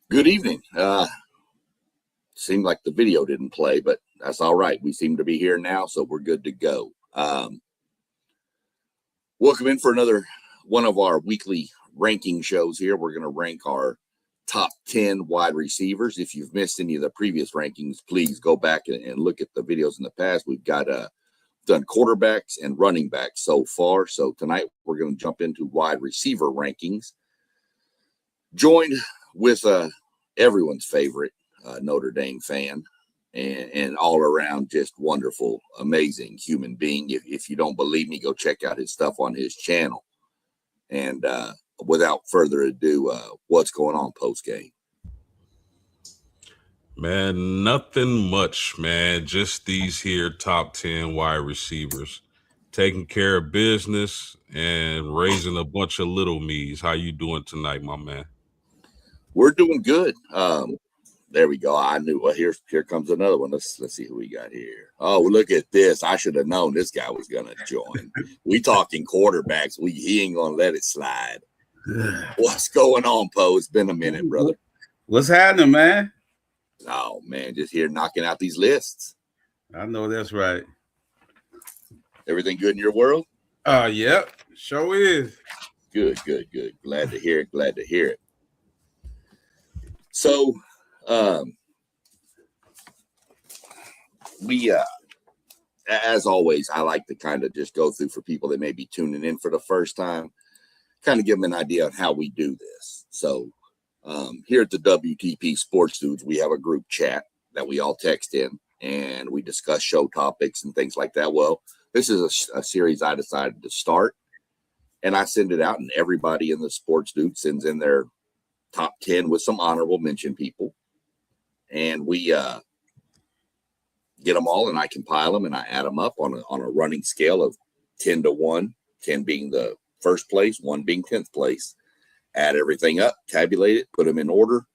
Good evening. Seemed like the video didn't play, but that's all right. We seem to be here now, so we're good to go. Welcome in for another one of our weekly ranking shows here. We're going to rank our top 10 wide receivers. If you've missed any of the previous rankings, please go back and look at the videos in the past. We've got done quarterbacks and running backs so far. So tonight we're going to jump into wide receiver rankings. Joined with everyone's favorite Notre Dame fan and all around just wonderful, amazing human being. If you don't believe me, go check out his stuff on his channel. And without further ado, what's going on post game? Man, nothing much, man. Just these here top 10 wide receivers. Taking care of business and raising a bunch of little me's. How you doing tonight, my man? We're doing good. There we go. I knew. Well, here comes another one. Let's see who we got here. Oh, look at this. I should have known this guy was gonna join. We talking quarterbacks. He ain't gonna let it slide. What's going on, Poe? It's been a minute, brother. What's happening, man? Oh man, just here knocking out these lists. I know that's right. Everything good in your world? Yep, sure is. Good. Glad to hear it. So, we, as always, I like to kind of just go through for people that may be tuning in for the first time, kind of give them an idea on how we do this. So, here at the WTP Sports Dudes, we have a group chat that we all text in and we discuss show topics and things like that. Well, this is a series I decided to start and I send it out and everybody in the Sports Dudes sends in their top 10 with some honorable mention people. And we get them all and I compile them and I add them up on a running scale of 10 to 1, 10 being the first place, 1 being 10th place. Add everything up, tabulate it, put them in order,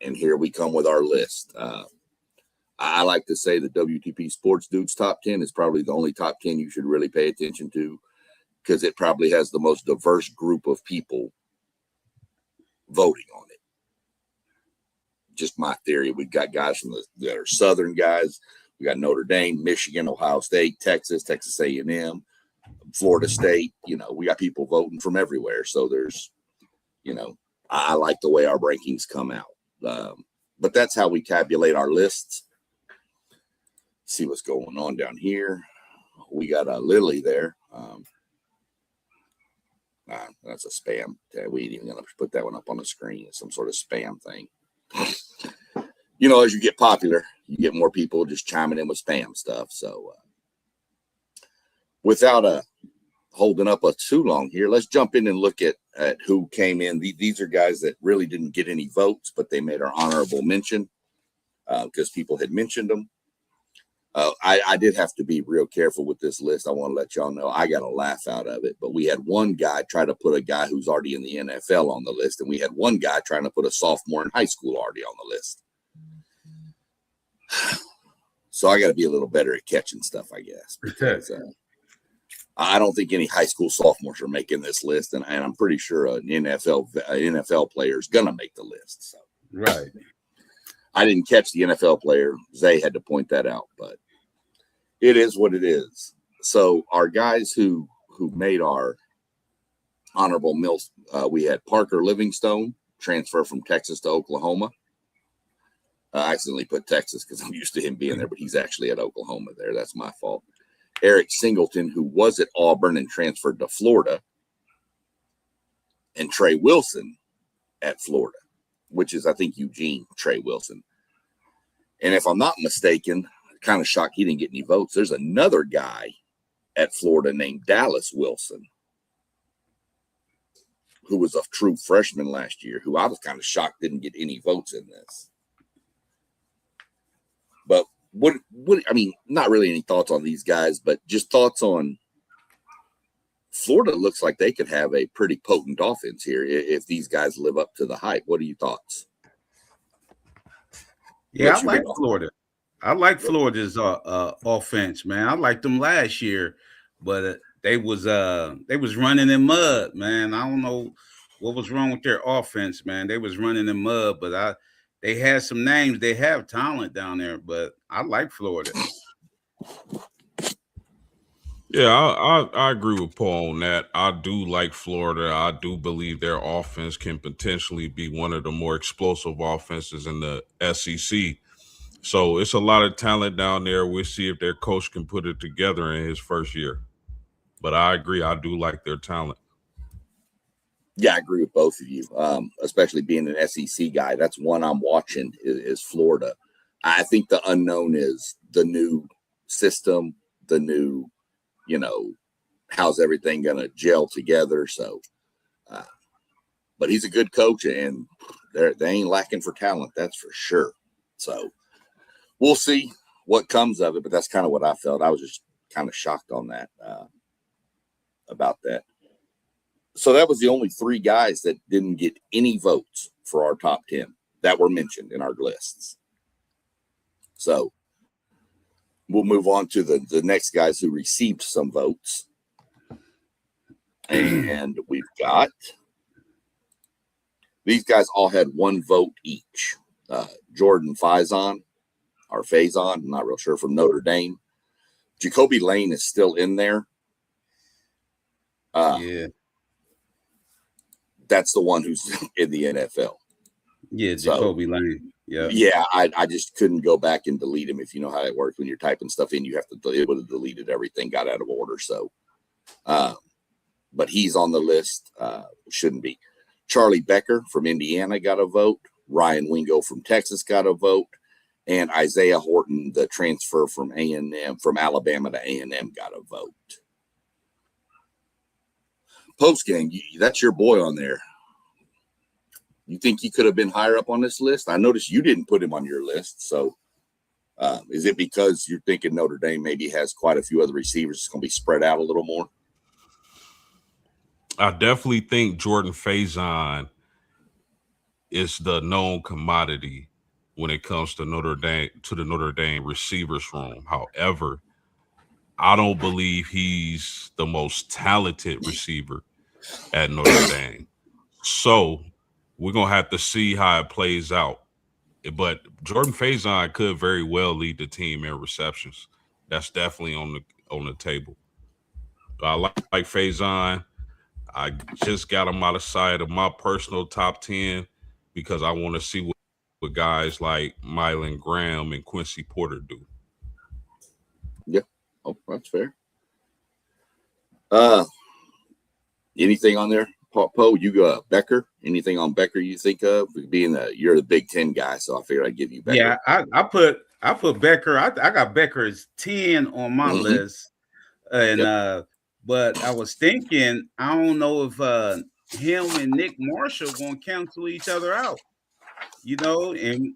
and here we come with our list. I like to say the WTP Sports Dudes top 10 is probably the only top 10 you should really pay attention to because it probably has the most diverse group of people voting on it. Just my theory. We've got guys from that are Southern guys. We got Notre Dame, Michigan, Ohio State, Texas A&M, Florida State. You know, we got people voting from everywhere. So there's, I like the way our rankings come out. But that's how we tabulate our lists. See what's going on down here. We got Lily there. That's a spam. We ain't even going to put that one up on the screen. It's some sort of spam thing. As you get popular, you get more people just chiming in with spam stuff. So without holding up us too long here, let's jump in and look at who came in. These are guys that really didn't get any votes, but they made our honorable mention because people had mentioned them. I did have to be real careful with this list. I want to let y'all know I got a laugh out of it, but we had one guy try to put a guy who's already in the NFL on the list, and we had one guy trying to put a sophomore in high school already on the list. So I got to be a little better at catching stuff, I guess. Because, I don't think any high school sophomores are making this list, and I'm pretty sure an NFL player is going to make the list. So. Right. I didn't catch the NFL player. Zay had to point that out, but it is what it is. So our guys who made our honorable mills, we had Parker Livingstone, transfer from Texas to Oklahoma. I accidentally put Texas because I'm used to him being there, but he's actually at Oklahoma there. That's my fault. Eric Singleton, who was at Auburn and transferred to Florida, and Trey Wilson at Florida, which is, I think, Eugene Trey Wilson. And if I'm not mistaken, kind of shocked he didn't get any votes. There's another guy at Florida named Dallas Wilson, who was a true freshman last year, who I was kind of shocked didn't get any votes in this. But what I mean, not really any thoughts on these guys, but just thoughts on Florida. Looks like they could have a pretty potent offense here if these guys live up to the hype. What are your thoughts? Yeah, I like Florida. I like Florida's offense, man. I liked them last year, but they was running in mud, man. I don't know what was wrong with their offense, man. They was running in mud, but they had some names. They have talent down there, but I like Florida. Yeah, I agree with Paul on that. I do like Florida. I do believe their offense can potentially be one of the more explosive offenses in the SEC. So it's a lot of talent down there. We'll see if their coach can put it together in his first year. But I agree. I do like their talent. Yeah, I agree with both of you, especially being an SEC guy. That's one I'm watching is Florida. I think the unknown is the new system, the new, how's everything going to gel together. So, but he's a good coach, and they ain't lacking for talent. That's for sure. So we'll see what comes of it, but that's kind of what I felt. I was just kind of shocked on that, about that. So that was the only 3 guys that didn't get any votes for our top 10 that were mentioned in our lists. So we'll move on to the next guys who received some votes. And we've got, these guys all had 1 vote each. Jordan Faison, I'm not real sure, from Notre Dame. Jacoby Lane is still in there. Yeah. That's the one who's in the NFL. Yeah, Jacoby Lane. Yeah. Yeah, I just couldn't go back and delete him. If you know how it works, when you're typing stuff in, you have to, it would have deleted everything, got out of order. So, but he's on the list. Shouldn't be. Charlie Becker from Indiana got a vote. Ryan Wingo from Texas got a vote. And Isaiah Horton, the transfer from Alabama to A&M, got a vote. Postgame, that's your boy on there. You think he could have been higher up on this list? I noticed you didn't put him on your list. So is it because you're thinking Notre Dame maybe has quite a few other receivers? It's going to be spread out a little more? I definitely think Jordan Faison is the known commodity when it comes to the Notre Dame receivers room. However, I don't believe he's the most talented receiver at Notre Dame. So we're going to have to see how it plays out. But Jordan Faison could very well lead the team in receptions. That's definitely on the table. I like Faison. I just got him out of sight of my personal top 10 because I want to see what guys like Mylan Graham and Quincy Porter do. Yeah. Oh, that's fair. Anything on there? Poe, you got Becker? Anything on Becker you think of? Being you're the Big Ten guy, so I figured I'd give you Becker. Yeah, I put Becker. I got Becker as 10 on my list, and but I was thinking I don't know if him and Nick Marshall gonna cancel each other out. And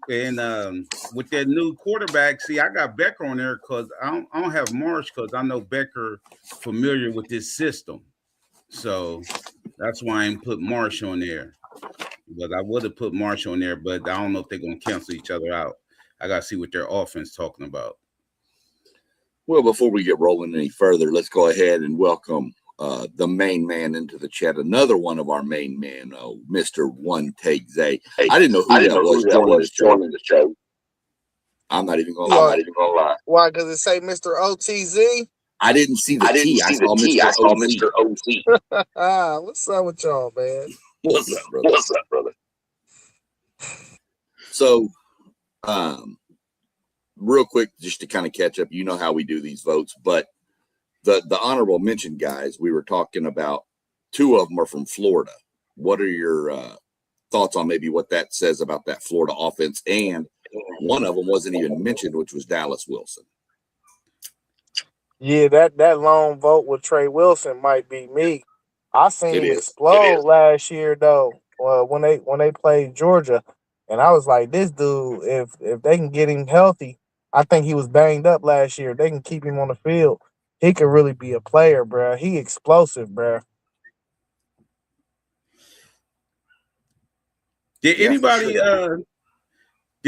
with that new quarterback, see, I got Becker on there because I don't have Marsh because I know Becker familiar with this system. So that's why I ain't put Marsh on there. But I would have put Marsh on there, but I don't know if they're going to cancel each other out. I got to see what their offense talking about. Well, before we get rolling any further, let's go ahead and welcome the main man into the chat. Another one of our main men, Mr. One Take Zay. I didn't know who that was joining the show. I'm not even going to lie. Why? Because it say Mr. OTZ? I didn't see the T. I saw Mr. OT. What's up with y'all, man? What's up, brother? So, real quick, just to kind of catch up, you know how we do these votes, but the honorable mention guys, we were talking about, 2 of them are from Florida. What are your thoughts on maybe what that says about that Florida offense? And one of them wasn't even mentioned, which was Dallas Wilson. Yeah, that long vote with Trey Wilson might be me. I seen him explode last year though, when they played Georgia, and I was like, this dude, if they can get him healthy, I think he was banged up last year. If they can keep him on the field, he could really be a player, bro. He explosive, bro. Did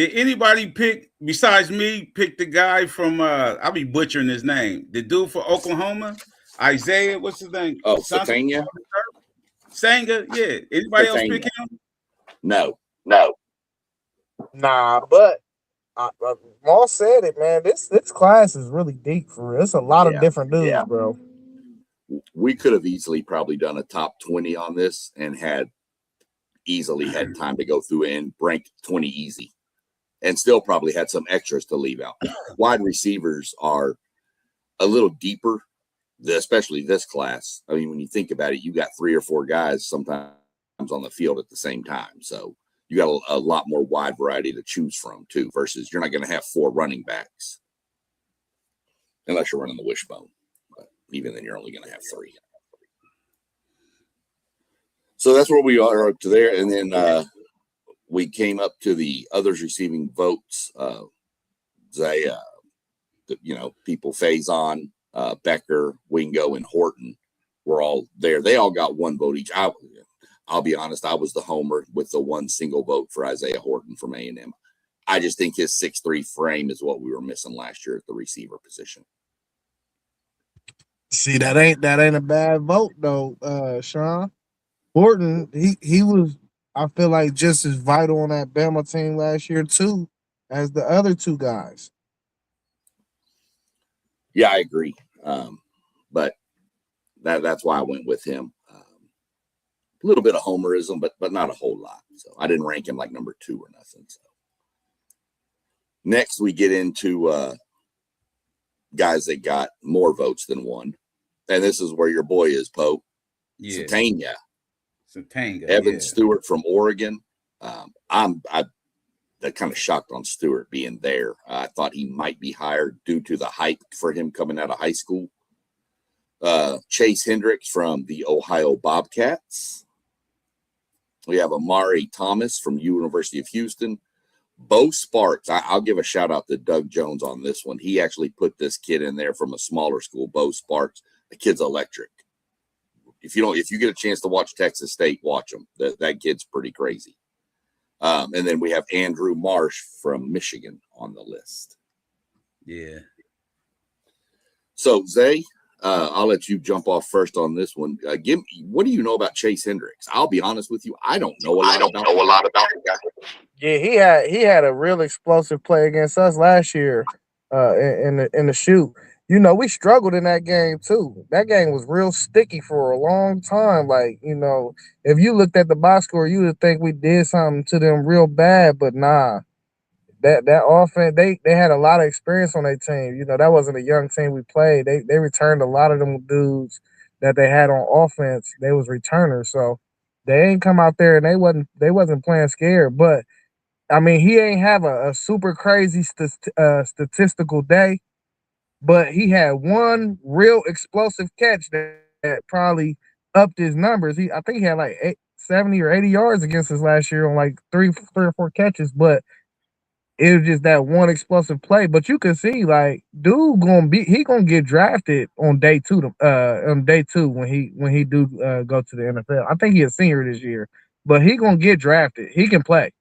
anybody pick besides me? Pick the guy from I'll be butchering his name. The dude for Oklahoma, Isaiah. What's his name? Oh, Satania. Sanger, yeah. Anybody else pick Satania. him? No. Nah, but Moss said it, man. This class is really deep for real. It's a lot of Yeah. different dudes, bro. We could have easily probably done a top 20 on this and easily had time to go through and rank 20 easy and still probably had some extras to leave out. Wide receivers are a little deeper, especially this class. I mean, when you think about it, you got 3 or 4 guys sometimes on the field at the same time. So you got a lot more wide variety to choose from too, versus you're not going to have 4 running backs unless you're running the wishbone. But even then, you're only going to have 3. So that's where we are up to there. And then we came up to the others receiving votes. People Faison, Becker, Wingo, and Horton were all there. They all got 1 vote each. I'll be honest, I was the homer with the 1 single vote for Isaiah Horton from A&M. I just think his 6'3" frame is what we were missing last year at the receiver position. See, that ain't a bad vote though, Sean. Horton, he was, I feel like, just as vital on that Bama team last year too as the other 2 guys. Yeah, I agree. But that's why I went with him. A little bit of homerism, but not a whole lot. So I didn't rank him like number 2 or nothing. So next we get into guys that got more votes than 1. And this is where your boy is, Pope. Yeah. Satania. Evan Stewart from Oregon. I'm kind of shocked on Stewart being there. I thought he might be hired due to the hype for him coming out of high school. Chase Hendricks from the Ohio Bobcats. We have Amari Thomas from University of Houston. Bo Sparks. I'll give a shout out to Doug Jones on this one. He actually put this kid in there from a smaller school, Bo Sparks. The kid's electric. If you get a chance to watch Texas State, watch him. That kid's pretty crazy. And then we have Andrew Marsh from Michigan on the list. Yeah. So Zay, I'll let you jump off first on this one. What do you know about Chase Hendricks? I'll be honest with you, I don't know a lot about the guy. Yeah, he had a real explosive play against us last year in the shoot. You know, we struggled in that game too. That game was real sticky for a long time. Like, you know, if you looked at the box score, you would think we did something to them real bad, but nah. That offense, they had a lot of experience on their team. You know, that wasn't a young team we played. They returned a lot of them dudes that they had on offense. They was returners, so they ain't come out there and they wasn't playing scared. But I mean, he ain't have a super crazy statistical day, but he had 1 real explosive catch that probably upped his numbers. I think he had like 70 or 80 yards against us last year on like 3 or 4 catches, but it was just that 1 explosive play. But you can see, like, dude gonna get drafted on day 2 when he do go to the NFL. I think he's a senior this year, but he gonna get drafted. He can play.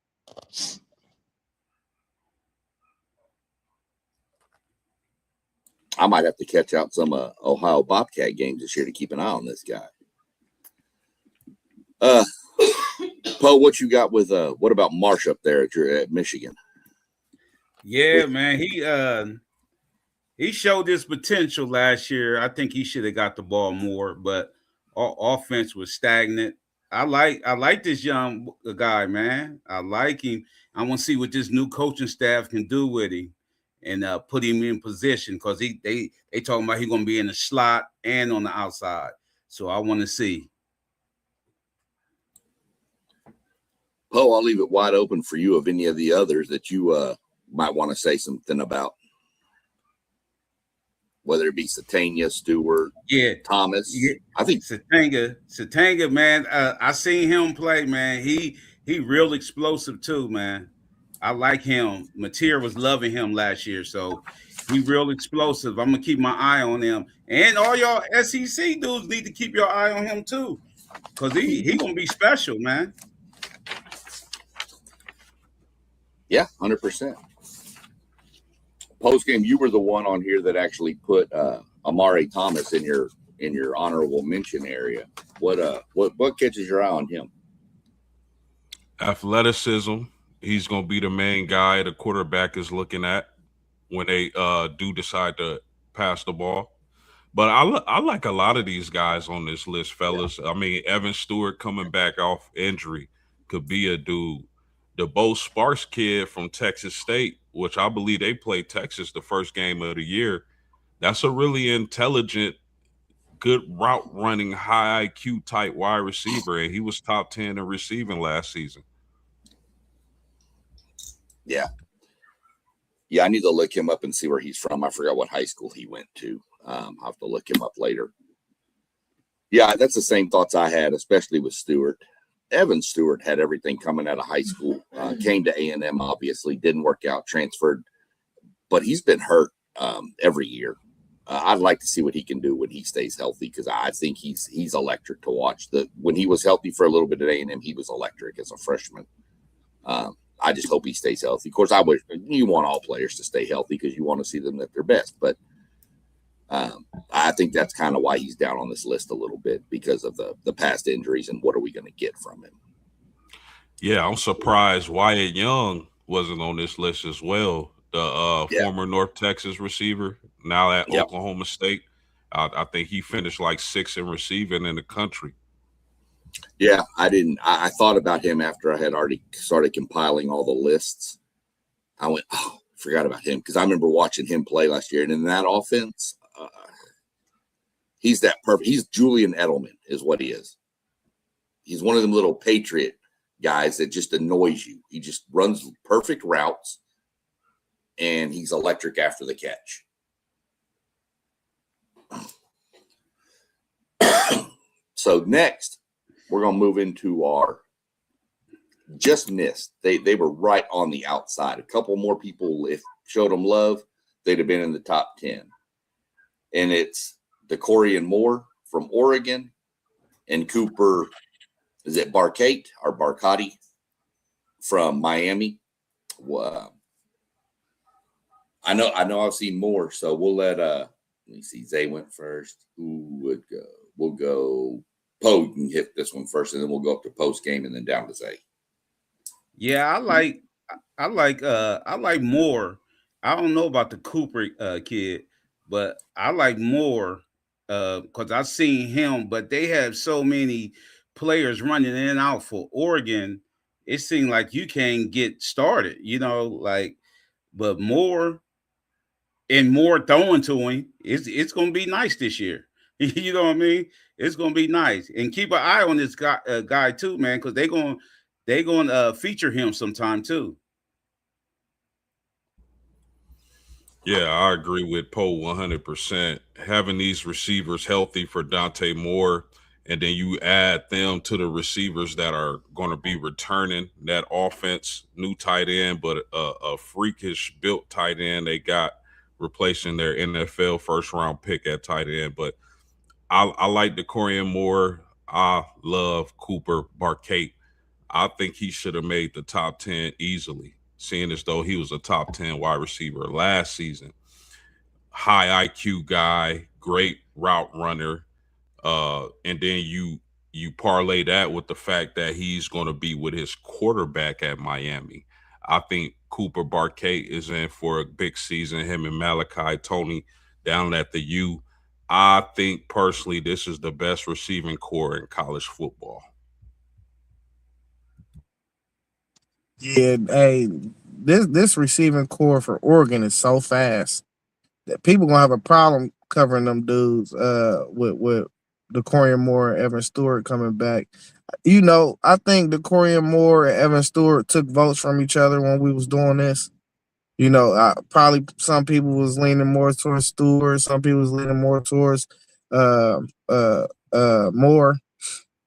I might have to catch out some Ohio Bobcat games this year to keep an eye on this guy. Poe, what you got with what about Marsh up there at Michigan? Yeah, man, he showed his potential last year. I think he should have got the ball more, but our offense was stagnant. I like this young guy, man. I like him. I want to see what this new coaching staff can do with him and put him in position, because they talking about he's gonna be in the slot and on the outside. So I want to see. Poe, I'll leave it wide open for you of any of the others that you might want to say something about, whether it be Satania, Stewart, Thomas. Yeah. I think Satanga, man. I seen him play, man. He real explosive too, man. I like him. Mateer was loving him last year, so he real explosive. I'm gonna keep my eye on him, and all y'all SEC dudes need to keep your eye on him too, because he gonna be special, man. Yeah, 100%. Post game, you were the one on here that actually put Amari Thomas in your honorable mention area. What catches your eye on him? Athleticism. He's going to be the main guy the quarterback is looking at when they do decide to pass the ball. But I like a lot of these guys on this list, fellas. I mean, Evan Stewart coming back off injury could be a dude. The Bo Sparks kid from Texas State, which I believe they played Texas the first game of the year, that's a really intelligent, good route running, high IQ type wide receiver, and he was top 10 in receiving last season. Yeah. Yeah, I need to look him up and see where he's from. I forgot what high school he went to. I'll have to look him up later. Yeah, that's the same thoughts I had, especially with Stewart. Evan Stewart had everything coming out of high school. Came to A&M, obviously, didn't work out, transferred. But he's been hurt every year. I'd like to see what he can do when he stays healthy, because I think he's electric to watch. When he was healthy for a little bit at A&M, he was electric as a freshman. I just hope he stays healthy. Of course, you want all players to stay healthy because you want to see them at their best. But I think that's kind of why he's down on this list a little bit, because of the past injuries and what are we going to get from him. Yeah, I'm surprised Wyatt Young wasn't on this list as well. The former North Texas receiver, now at Oklahoma State. I think he finished like 6th in receiving in the country. Yeah, I thought about him after I had already started compiling all the lists. I went, forgot about him, because I remember watching him play last year. And in that offense, he's that perfect. He's Julian Edelman is what he is. He's one of them little Patriot guys that just annoys you. He just runs perfect routes, and he's electric after the catch. So next, we're going to move into our just missed. They were right on the outside. A couple more people, if showed them love, they'd have been in the top 10. And it's DeCorian Moore from Oregon and Cooper, is it Barcate or Barcati from Miami? I know I've seen more, so we'll let me see. Zay went first. Who would go? We'll go Poe. You can hit this one first, and then we'll go up to post game and then down to Zay. Yeah, I like Moore. I don't know about the Cooper kid, but I like Moore because I've seen him. But they have so many players running in and out for Oregon. It seemed like you can't get started, but Moore throwing to him, it's going to be nice this year. You know what I mean? It's going to be nice. And keep an eye on this guy too, man, because they're going to feature him sometime too. Yeah, I agree with Poe 100%. Having these receivers healthy for Dante Moore, and then you add them to the receivers that are going to be returning that offense, new tight end, but a freakish built tight end they got replacing their NFL first-round pick at tight end. But I like DeCorian Moore. I love Cooper Barcate. I think he should have made the top 10 easily, seeing as though he was a top 10 wide receiver last season. High IQ guy, great route runner. And then you parlay that with the fact that he's going to be with his quarterback at Miami. I think Cooper Barcate is in for a big season, him and Malachi Tony down at the U. I think personally this is the best receiving core in college football. Yeah, hey, this receiving core for Oregon is so fast that people gonna have a problem covering them dudes with DeCorian Moore and Evan Stewart coming back. I think DeCorian Moore and Evan Stewart took votes from each other when we was doing this. Probably some people was leaning more towards Stewart, some people was leaning more towards Moore.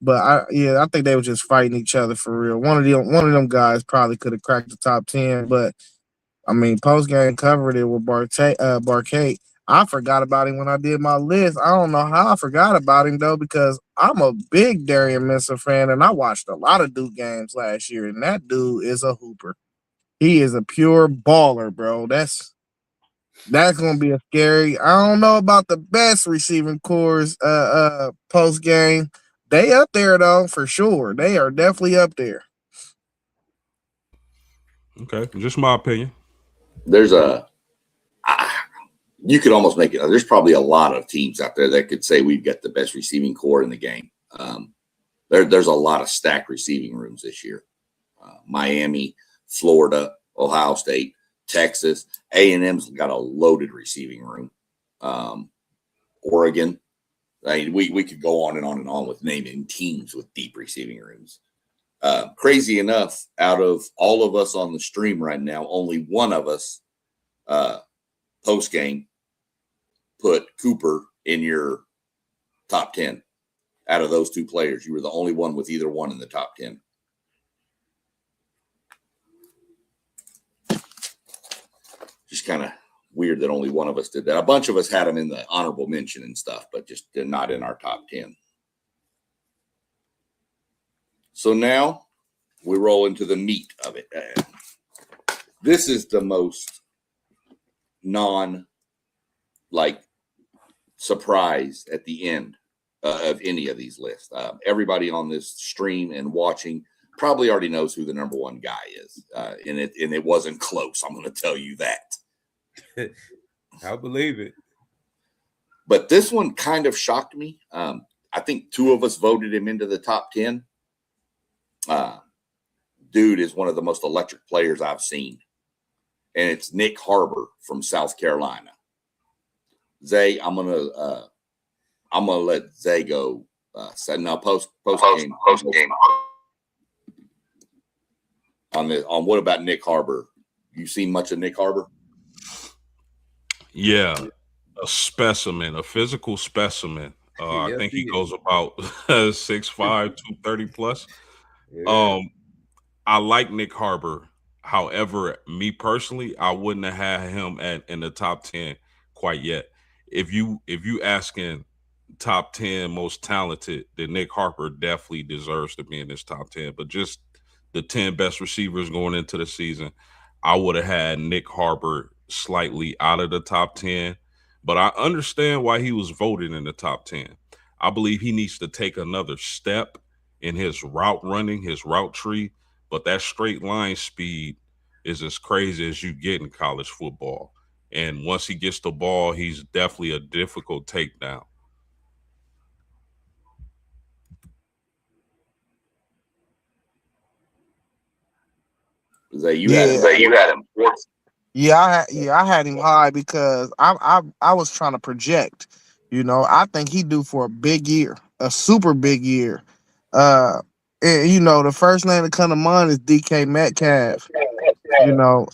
But I think they were just fighting each other for real. One of them guys probably could have cracked the top 10, but I mean, post game covered it with Barcate. I forgot about him when I did my list. I don't know how I forgot about him though, because I'm a big Darian Mincer fan, and I watched a lot of Duke games last year, and that dude is a hooper. He is a pure baller, bro. That's gonna be a scary. I don't know about the best receiving cores post game, They up there though, for sure. They are definitely up there. Okay, just my opinion. There's you could almost make it. There's probably a lot of teams out there that could say we've got the best receiving core in the game. There's a lot of stacked receiving rooms this year. Miami, Florida, Ohio State, Texas, A&M's got a loaded receiving room. Oregon. I mean, we could go on and on with naming teams with deep receiving rooms. Crazy enough, out of all of us on the stream right now, only one of us post game put Cooper in your top 10. Out of those two players, you were the only one with either one in the top 10. Just kind of weird that only one of us did that. A bunch of us had him in the honorable mention and stuff, but just not in our top 10. So now we roll into the meat of it. This is the most surprise at the end of any of these lists. Everybody on this stream and watching probably already knows who the number one guy is, and it wasn't close. I'm going to tell you that. I believe it. But this one kind of shocked me. I think two of us voted him into the top 10. Dude is one of the most electric players I've seen, and it's Nick Harbor from South Carolina. Zay, I'm gonna let Zay go. Now post game on what about Nick Harbor? You seen much of Nick Harbor? Yeah, a specimen, a physical specimen. I Yes, think he he is. goes about 6'5", 230 plus. Yeah. I like Nick Harbor. However, me personally, I wouldn't have had him in the top 10 quite yet. If you asking top 10 most talented, then Nick Harbor definitely deserves to be in this top 10. But just the 10 best receivers going into the season, I would have had Nick Harbor slightly out of the top 10. But I understand why he was voted in the top 10. I believe he needs to take another step in his route running, his route tree. But that straight line speed is as crazy as you get in college football. And once he gets the ball, he's definitely a difficult takedown. Zay, you had him. Yeah, I had him high because I was trying to project. I think he due for a big year, a super big year. The first name that come to mind is DK Metcalf. You know,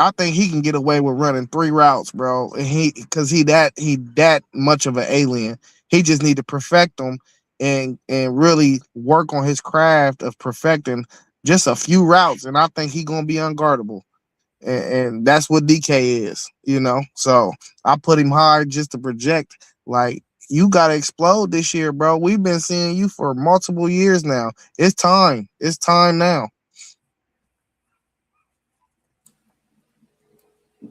I think he can get away with running 3 routes, bro. And he that much of an alien. He just need to perfect them and really work on his craft of perfecting just a few routes. And I think he gonna be unguardable. And that's what DK is. So I put him high just to project. Like, you gotta explode this year, bro. We've been seeing you for multiple years now. It's time. It's time now.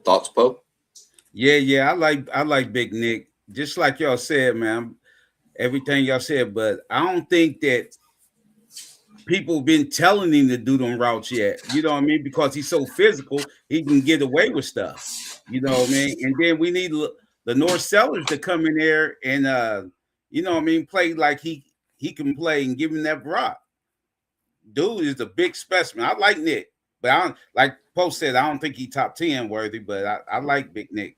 Thoughts, Pope? Yeah. I like Big Nick. Just like y'all said, man. Everything y'all said, but I don't think that people been telling him to do them routes yet. You know what I mean? Because he's so physical, he can get away with stuff. You know what I mean? And then we need the North Sellers to come in there and you know what I mean, play like he can play and give him that rock. Dude is a big specimen. I like Nick, but I don't, like Post said, I don't think he top 10 worthy, but I like Big Nick.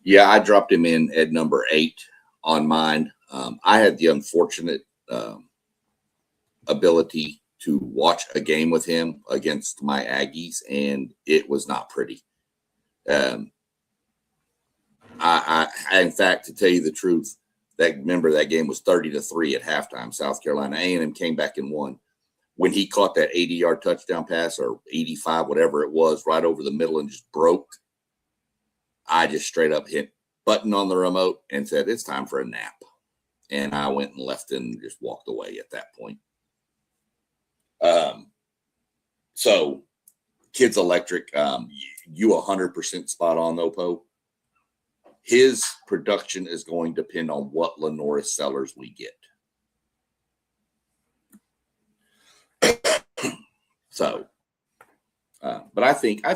Yeah, I dropped him in at number 8 on mine. I had the unfortunate ability to watch a game with him against my Aggies, and it was not pretty. I in fact, to tell you the truth, that game was 30-3 at halftime. South Carolina A&M came back and won. When he caught that 80-yard touchdown pass, or 85, whatever it was, right over the middle and just broke, I just straight up hit button on the remote and said, it's time for a nap. And I went and left and just walked away at that point. So kid's electric. You 100% spot on though, Poe. his production is going to depend on what Lenoris sellers we get. So, but I think 10,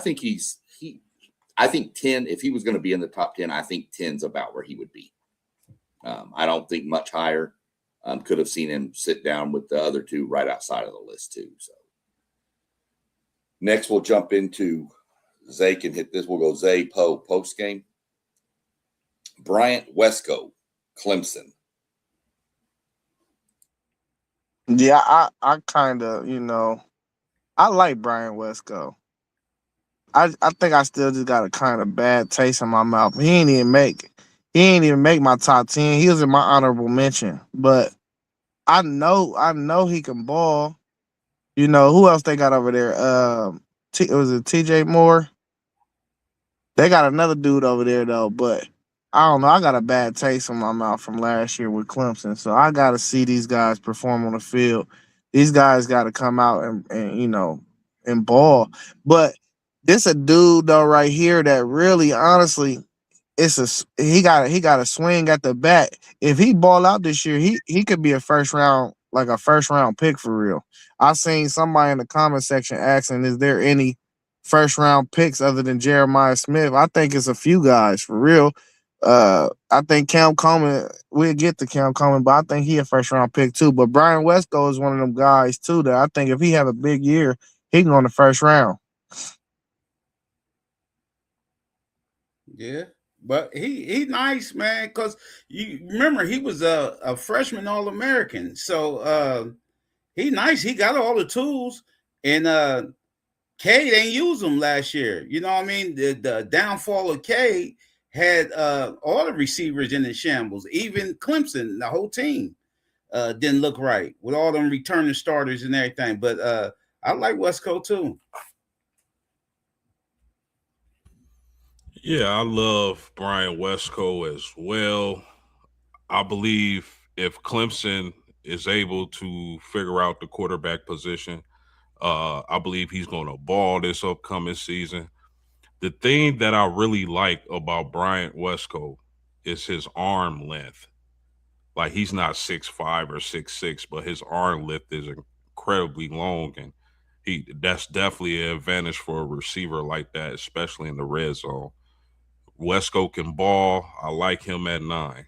if he was going to be in the top 10, I think 10's about where he would be. I don't think much higher. Could have seen him sit down with the other two right outside of the list too. So next we'll jump into Zay can hit this. We'll go Zay Poe post game. Bryant Wesco, Clemson. Yeah, I kind of, I like Brian Wesco. I think I still just got a kind of bad taste in my mouth. He ain't even make my top 10. He was in my honorable mention, but I know he can ball. Who else they got over there? Was it TJ Moore? They got another dude over there though, but I don't know. I got a bad taste in my mouth from last year with Clemson, so I got to see these guys perform on the field. These guys got to come out and ball. But this a dude though right here that really, honestly, he got a swing at the bat. If he ball out this year, he could be a first round pick for real. I seen somebody in the comment section asking, is there any first round picks other than Jeremiah Smith? I think it's a few guys for real. I think Cam Coleman, we'll get to Cam Coleman, but I think he a first round pick too. But Brian Wesco is one of them guys too that I think if he have a big year, he can go in the first round. Yeah. But he nice, man, because you remember he was a freshman All-American. So he nice. He got all the tools. And Cade ain't used them last year. You know what I mean? The downfall of Cade had all the receivers in the shambles. Even Clemson, the whole team, didn't look right with all them returning starters and everything. But I like Wesco too. Yeah, I love Brian Wesco as well. I believe if Clemson is able to figure out the quarterback position, I believe he's going to ball this upcoming season. The thing that I really like about Bryant Wesco is his arm length. Like, he's not 6'5" or 6'6", but his arm length is incredibly long, and that's definitely an advantage for a receiver like that, especially in the red zone. Wesco can ball. I like him at 9.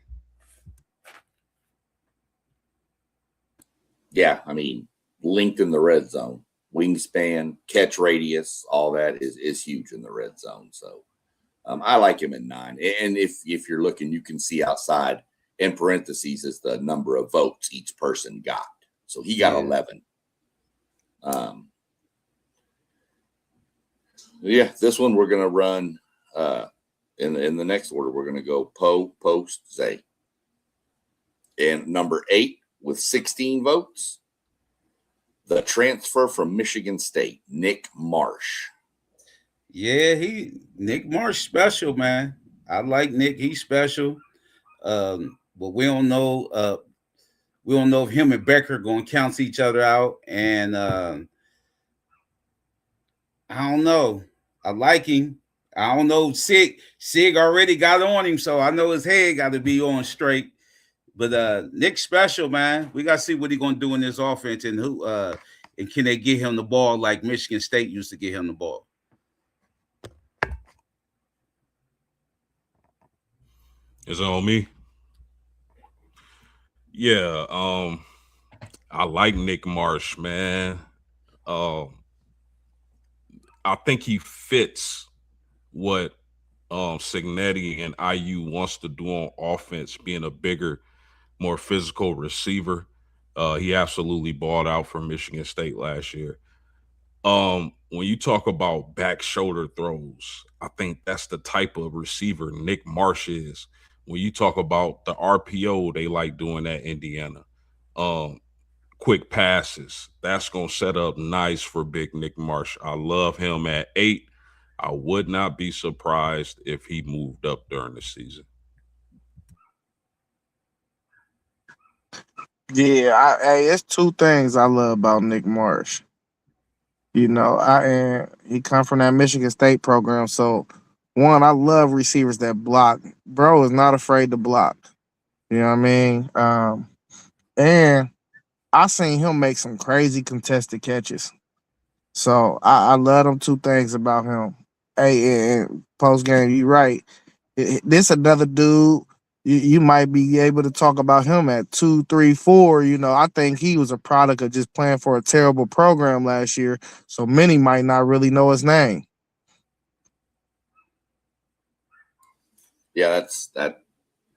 Yeah, I mean, length in the red zone, wingspan, catch radius, all that is huge in the red zone. So I like him at 9. And if you're looking, you can see outside in parentheses is the number of votes each person got. So he got 11. Yeah, this one we're gonna run in the next order. We're gonna go Poe, Post, Zay. And number 8 with 16 votes, the transfer from Michigan State, Nick Marsh. Yeah, Nick Marsh special, man. I like Nick. He's special. But we don't know. We don't know if him and Becker are going to cancel each other out. And I don't know. I like him. I don't know. Sig already got on him, so I know his head got to be on straight. But Nick's special, man. We got to see what he's going to do in this offense and and can they get him the ball like Michigan State used to get him the ball. Is it on me? Yeah, I like Nick Marsh, man. I think he fits what Cignetti and IU wants to do on offense, being a bigger, more physical receiver. He absolutely balled out for Michigan State last year. When you talk about back shoulder throws, I think that's the type of receiver Nick Marsh is. When you talk about the RPO, they like doing at Indiana. Quick passes, that's going to set up nice for big Nick Marsh. I love him at 8. I would not be surprised if he moved up during the season. Yeah, it's two things I love about Nick Marsh. He come from that Michigan State program, so one, I love receivers that block. Bro is not afraid to block. You know what I mean? And I seen him make some crazy contested catches. So I love them two things about him. Hey, and post game, you right. This another dude. You might be able to talk about him at 2, 3, 4. You know, I think he was a product of just playing for a terrible program last year. So many might not really know his name. Yeah,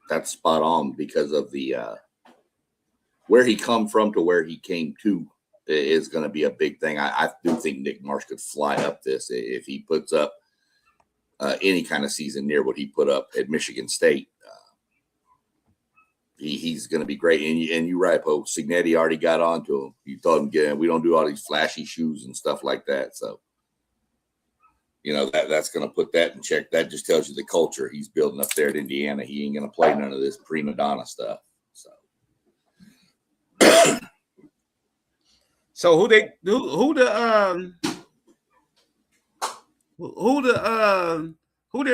that's spot on because of the where he come from to where he came to is going to be a big thing. I do think Nick Marsh could fly up this if he puts up any kind of season near what he put up at Michigan State. He's going to be great. And you're right, Poe. Cignetti already got onto him. You told him, we don't do all these flashy shoes and stuff like that. So, you know, that's going to put that in check. That just tells you the culture he's building up there at Indiana. He ain't going to play none of this prima donna stuff. So who their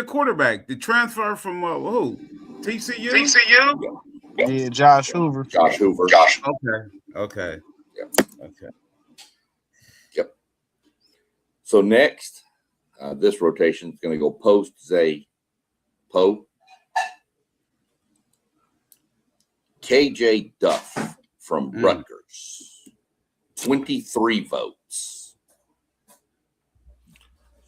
quarterback? The transfer from who? TCU? Yeah, Josh Hoover. Okay. Yep. So next, this rotation is going to go post Zay Poe. KJ Duff from Rutgers, 23 votes.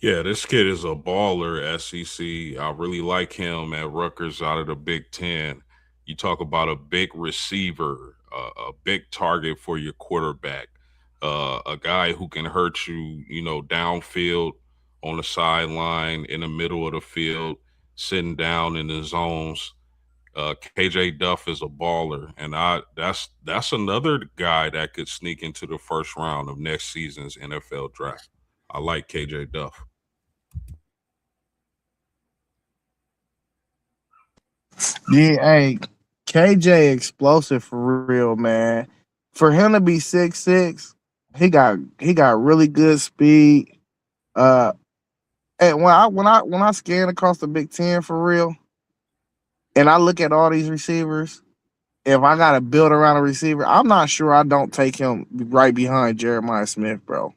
Yeah, this kid is a baller, SEC. I really like him at Rutgers out of the Big Ten. You talk about a big receiver, a big target for your quarterback, a guy who can hurt you, you know, downfield, on the sideline, in the middle of the field, sitting down in the zones. KJ Duff is a baller, and that's another guy that could sneak into the first round of next season's NFL draft. I like KJ Duff. Yeah, hey, KJ explosive for real, man. For him to be 6'6", he got really good speed. And when I scan across the Big Ten for real, and I look at all these receivers, if I gotta build around a receiver, I'm not sure I don't take him right behind Jeremiah Smith, bro.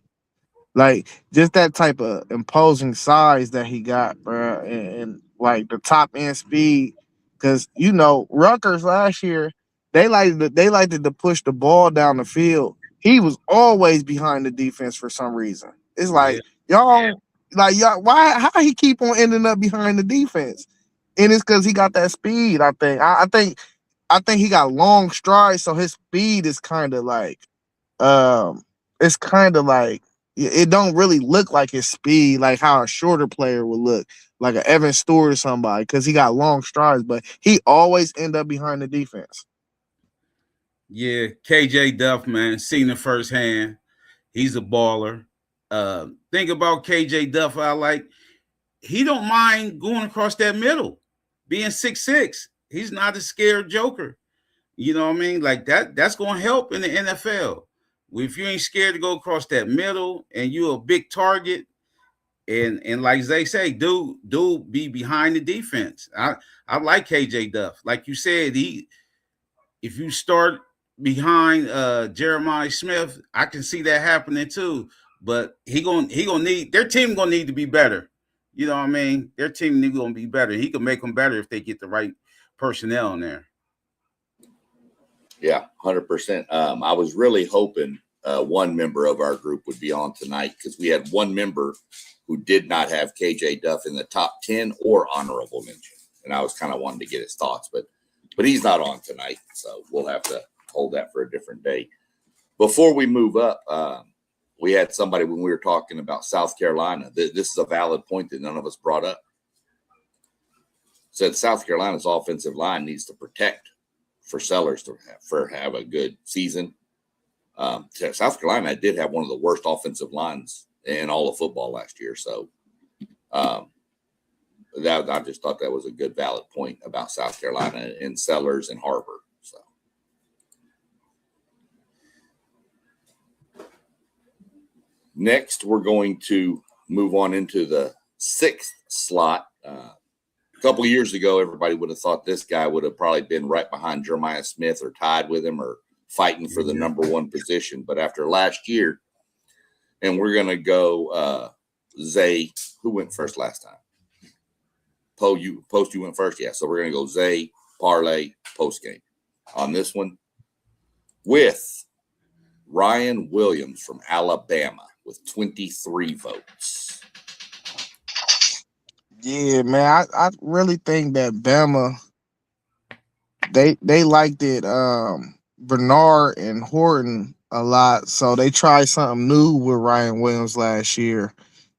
Like just that type of imposing size that he got, bro, and like the top end speed. Because you know, Rutgers last year, they liked to push the ball down the field. He was always behind the defense for some reason. It's like y'all, why? How he keep on ending up behind the defense? And it's because he got that speed. I think. I think he got long strides, so his speed is kind of like, it's kind of like it don't really look like his speed, like how a shorter player would look, like an Evan Stewart or somebody, because he got long strides, but he always end up behind the defense. Yeah, KJ Duff, man, seen it firsthand. He's a baller. Think about KJ Duff. He don't mind going across that middle, being 6'6". He's not a scared joker. You know what I mean? Like that's going to help in the NFL. If you ain't scared to go across that middle and you're a big target, and like they say, dude be behind the defense. I like KJ Duff. Like you said, if you start behind Jeremiah Smith, I can see that happening too. But he gonna need their team gonna need to be better. You know what I mean? Their team need gonna be better. He can make them better if they get the right personnel in there. Yeah, 100%. I was really hoping one member of our group would be on tonight because we had one member who did not have KJ Duff in the top 10 or honorable mention. And I was kind of wanting to get his thoughts, but he's not on tonight. So we'll have to hold that for a different day. Before we move up, we had somebody when we were talking about South Carolina. This is a valid point that none of us brought up. Said South Carolina's offensive line needs to protect for Sellers to have a good season. South Carolina did have one of the worst offensive lines in all of football last year. So I just thought that was a good, valid point about South Carolina and Sellers and Harbor. So next, we're going to move on into the 6th slot A couple of years ago, everybody would have thought this guy would have probably been right behind Jeremiah Smith or tied with him or fighting for the number one position. But after last year, and we're going to go Zay, who went first last time? You went first. Yeah. So we're going to go Zay, parlay, post game on this one with Ryan Williams from Alabama with 23 votes. Yeah, man, I really think that Bama they liked it Bernard and Horton a lot, so they tried something new with Ryan Williams last year.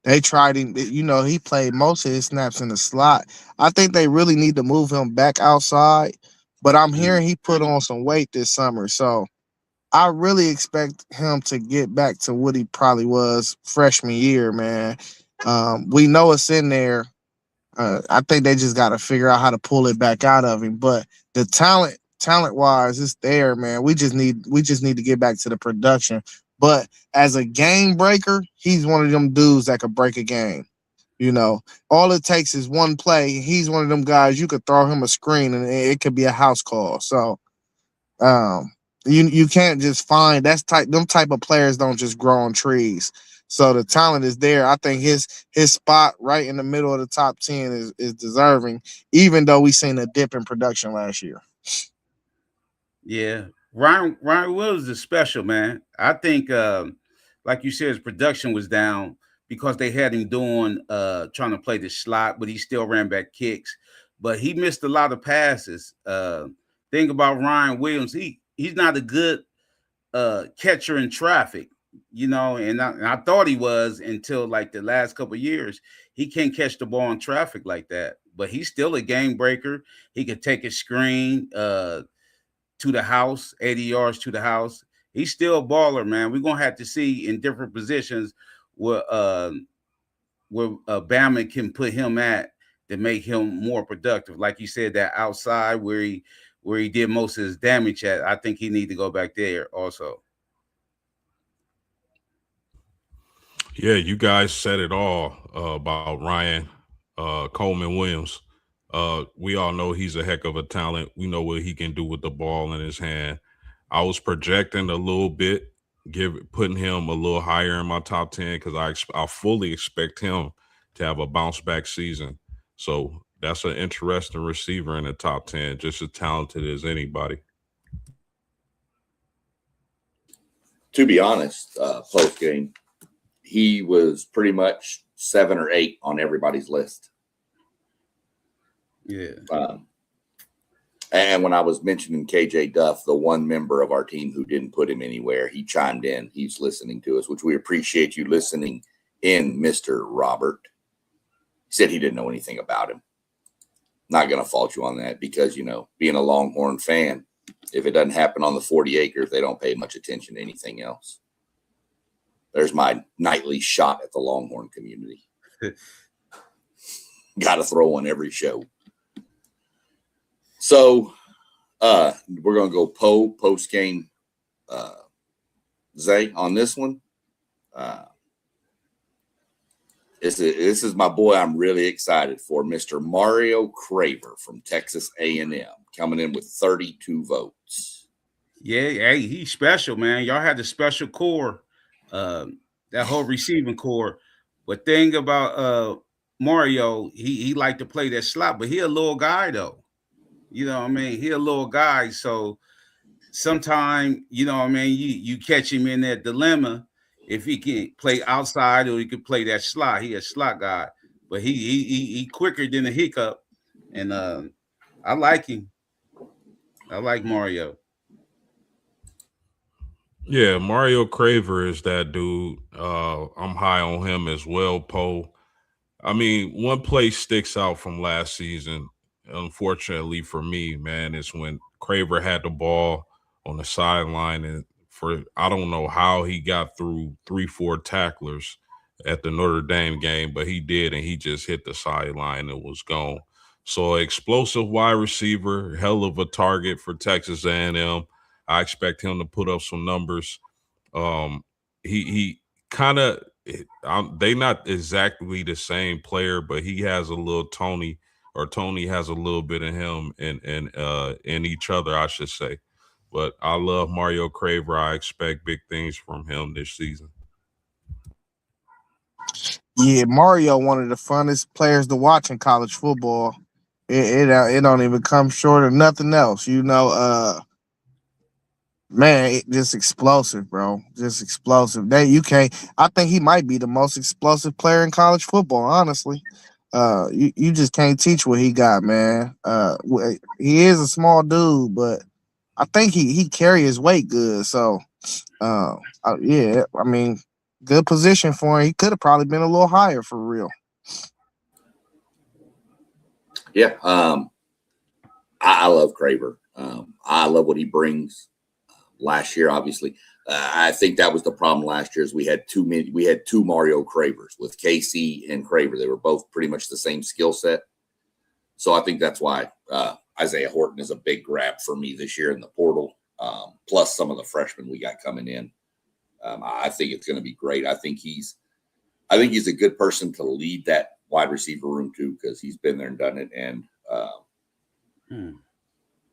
They tried him, he played most of his snaps in the slot. I think they really need to move him back outside, but I'm hearing he put on some weight this summer, so I really expect him to get back to what he probably was freshman year, man. We know it's in there. I think they just got to figure out how to pull it back out of him. But the talent wise, it's there, man. We just need to get back to the production. But as a game breaker, he's one of them dudes that could break a game. All it takes is one play. He's one of them guys you could throw him a screen and it could be a house call. So, you can't just find them type of players don't just grow on trees. So the talent is there. I think his spot right in the middle of the top 10 is deserving, even though we seen a dip in production last year. Yeah, Ryan Williams is special, man. I think, like you said, his production was down because they had him doing trying to play the slot, but he still ran back kicks. But he missed a lot of passes. Think about Ryan Williams. He's not a good catcher in traffic. And I thought he was until like the last couple of years. He can't catch the ball in traffic like that, but he's still a game breaker. He could take a screen to the house, 80 yards to the house. He's still a baller, man. We're gonna have to see in different positions where Bama can put him at to make him more productive. Like you said, that outside where he did most of his damage at, I think he need to go back there also. Yeah, you guys said it all about Ryan Coleman Williams. We all know he's a heck of a talent. We know what he can do with the ball in his hand. I was projecting a little bit, putting him a little higher in my top 10 because I fully expect him to have a bounce back season. So that's an interesting receiver in the top 10, just as talented as anybody. To be honest, post game, he was pretty much 7 or 8 on everybody's list. Yeah. And when I was mentioning KJ Duff, the one member of our team who didn't put him anywhere, he chimed in. He's listening to us, which we appreciate you listening in, Mr. Robert. He said he didn't know anything about him. Not going to fault you on that because, being a Longhorn fan, if it doesn't happen on the 40 acres, they don't pay much attention to anything else. There's my nightly shot at the Longhorn community. Got to throw on every show. So we're going to go post game Zay on this one. This is my boy I'm really excited for, Mr. Mario Craver from Texas A&M, coming in with 32 votes. Yeah, hey, he's special, man. Y'all had the special core, that whole receiving core. But thing about Mario, he liked to play that slot, but he a little guy though. He a little guy. So sometimes, you catch him in that dilemma. If he can play outside or he could play that slot, he a slot guy. But he quicker than a hiccup. And I like him. I like Mario. Yeah, Mario Craver is that dude. I'm high on him as well, Poe. I mean, one play sticks out from last season, unfortunately for me, man, is when Craver had the ball on the sideline, and I don't know how he got through 3-4 tacklers at the Notre Dame game, but he did, and he just hit the sideline and was gone. So explosive wide receiver, hell of a target for Texas A&M. I expect him to put up some numbers. He kind of they not exactly the same player, but he has a little Tony, or Tony has a little bit of him in each other, I should say. But I love Mario Craver. I expect big things from him this season. Yeah, Mario, one of the funnest players to watch in college football. It don't even come short of nothing else, Man, just explosive, bro. Just explosive. You can't. I think he might be the most explosive player in college football. Honestly, you just can't teach what he got, man. He is a small dude, but I think he carry his weight good. So, yeah, I mean, good position for him. He could have probably been a little higher for real. Yeah, I love Craver. I love what he brings. Last year, obviously, I think that was the problem last year. Is we had too many. We had two Mario Cravers with KC and Craver. They were both pretty much the same skill set. So I think that's why Isaiah Horton is a big grab for me this year in the portal. Plus some of the freshmen we got coming in. I think it's going to be great. I think he's a good person to lead that wide receiver room too, because he's been there and done it. And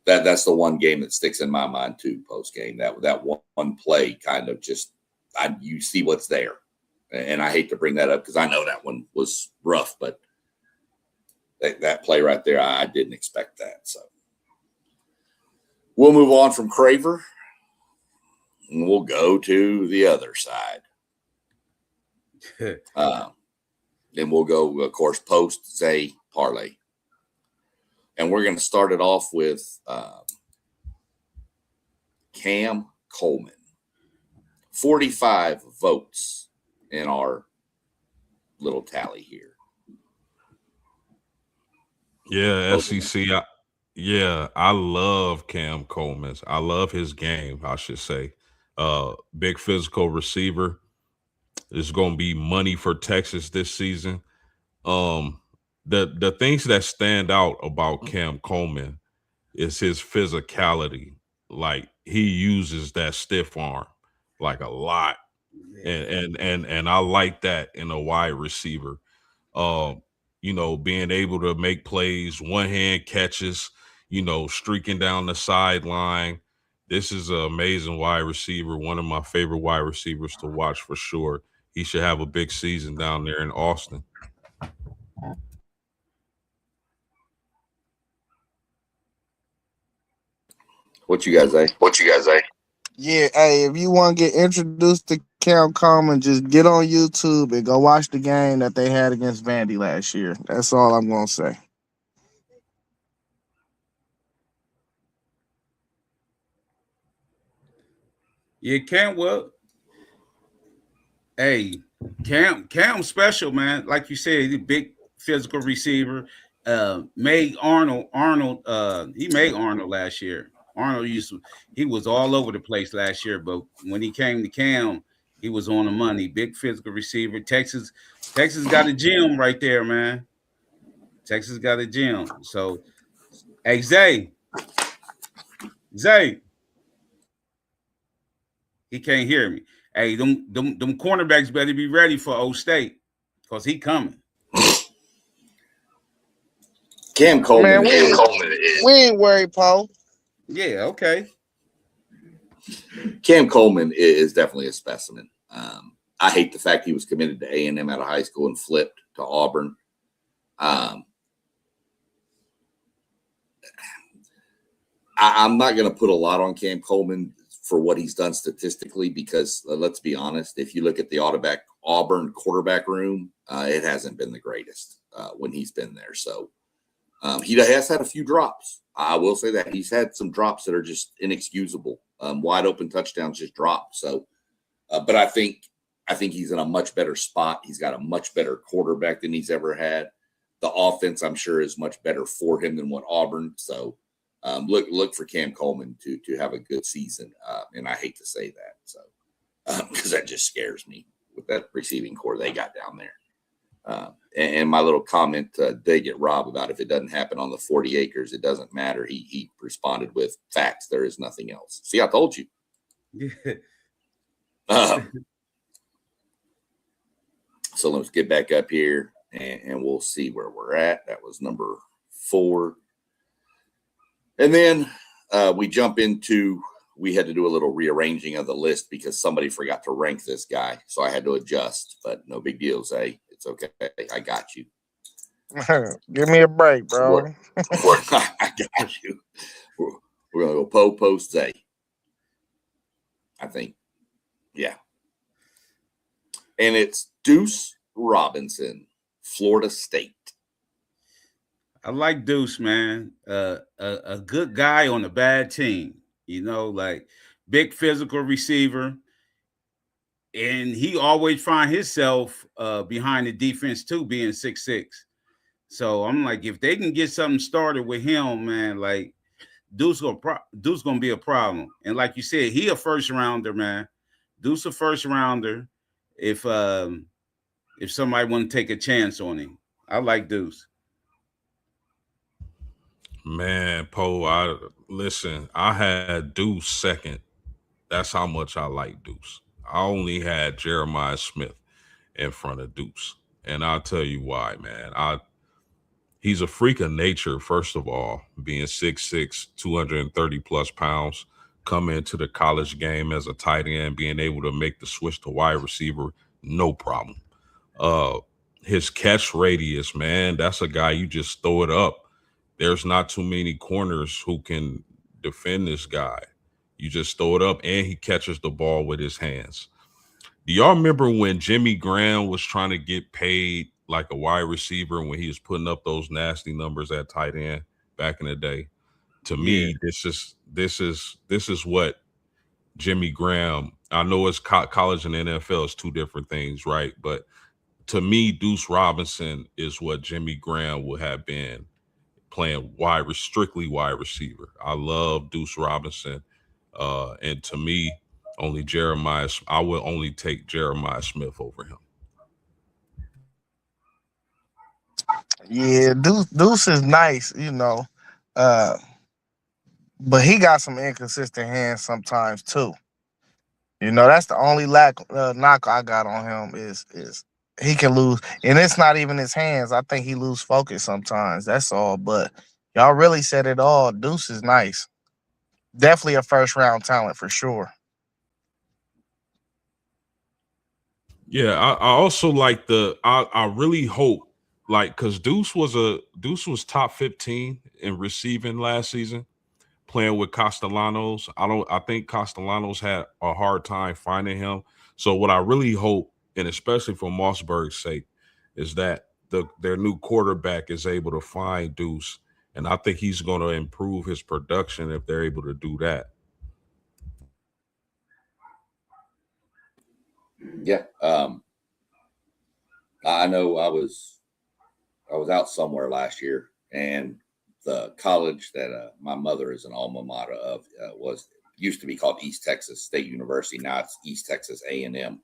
that's the one game that sticks in my mind too. Post game, that one play kind of just you see what's there, and I hate to bring that up because I know that one was rough, but that play right there, I didn't expect that. So we'll move on from Craver, and we'll go to the other side. Then we'll go, of course, post, say, parlay. And we're going to start it off with Cam Coleman. 45 votes in our little tally here. Yeah, SEC. I love Cam Coleman. I love his game, I should say. Big physical receiver. It's going to be money for Texas this season. The things that stand out about Cam Coleman is his physicality. Like, he uses that stiff arm like a lot, and I like that in a wide receiver. Being able to make plays, one hand catches, streaking down the sideline. This is an amazing wide receiver. One of my favorite wide receivers to watch for sure. He should have a big season down there in Austin. What you guys say? Yeah, hey, if you want to get introduced to Cam Coleman, just get on YouTube and go watch the game that they had against Vandy last year. That's all I'm going to say. Yeah, Cam special, man. Like you said, he's a big physical receiver. Made Arnold. He made Arnold last year. Arnold he was all over the place last year, but when he came to Cam, he was on the money. Big physical receiver. Texas got a gym right there, man. Texas got a gym. So, hey, Zay, he can't hear me. Hey, them cornerbacks better be ready for O State because he coming. Cam Coleman. Man, we ain't worried, Paul. Yeah, okay. Cam Coleman is definitely a specimen. I hate the fact he was committed to A&M out of high school and flipped to Auburn. I'm not going to put a lot on Cam Coleman for what he's done statistically because, let's be honest, if you look at the Auburn quarterback room, it hasn't been the greatest when he's been there. So he has had a few drops. I will say that he's had some drops that are just inexcusable. Wide open touchdowns just dropped. So, but I think he's in a much better spot. He's got a much better quarterback than he's ever had. The offense, I'm sure, is much better for him than what Auburn. So, look for Cam Coleman to have a good season. And I hate to say that, so because that just scares me with that receiving core they got down there. And my little comment, they get Rob about if it doesn't happen on the 40 acres, it doesn't matter. He responded with facts. There is nothing else. See, I told you. So let's get back up here and we'll see where we're at. That was number 4. And then we jump into, we had to do a little rearranging of the list because somebody forgot to rank this guy. So I had to adjust, but no big deal, Zay. It's okay. I got you. Give me a break, bro. I got you. We're going to go post Zay. I think. Yeah. And it's Deuce Robinson, Florida State. I like Deuce, man. A good guy on a bad team. You know, like big physical receiver. And he always find himself behind the defense too, being 6'6". So I'm like, if they can get something started with him, man, like Deuce gonna be a problem. And like you said, he a first rounder, man. Deuce a first rounder. If somebody want to take a chance on him, I like Deuce. Man, Poe, I had Deuce second. That's how much I like Deuce. I only had Jeremiah Smith in front of Deuce. And I'll tell you why, man. He's a freak of nature, first of all, being 6'6", 230 plus pounds, coming into the college game as a tight end, being able to make the switch to wide receiver, no problem. His catch radius, man, that's a guy you just throw it up. There's not too many corners who can defend this guy. You just throw it up, and he catches the ball with his hands. Do y'all remember when Jimmy Graham was trying to get paid like a wide receiver when he was putting up those nasty numbers at tight end back in the day? To me, this is what Jimmy Graham. I know it's college and NFL is two different things, right? But to me, Deuce Robinson is what Jimmy Graham would have been playing strictly wide receiver. I love Deuce Robinson. And to me, I would only take Jeremiah Smith over him. Yeah, Deuce is nice, you know. But he got some inconsistent hands sometimes too. You know, that's the only knock I got on him is he can lose, and it's not even his hands. I think he lose focus sometimes. That's all. But y'all really said it all. Deuce is nice. Definitely a first round talent for sure. Yeah, I also like I really hope, like, because Deuce was top 15 in receiving last season, playing with Castellanos. I think Castellanos had a hard time finding him. So what I really hope, and especially for Mossberg's sake, is that their new quarterback is able to find Deuce. And I think he's going to improve his production if they're able to do that. Yeah. I know I was out somewhere last year, and the college that my mother is an alma mater of used to be called East Texas State University. Now it's East Texas A&M.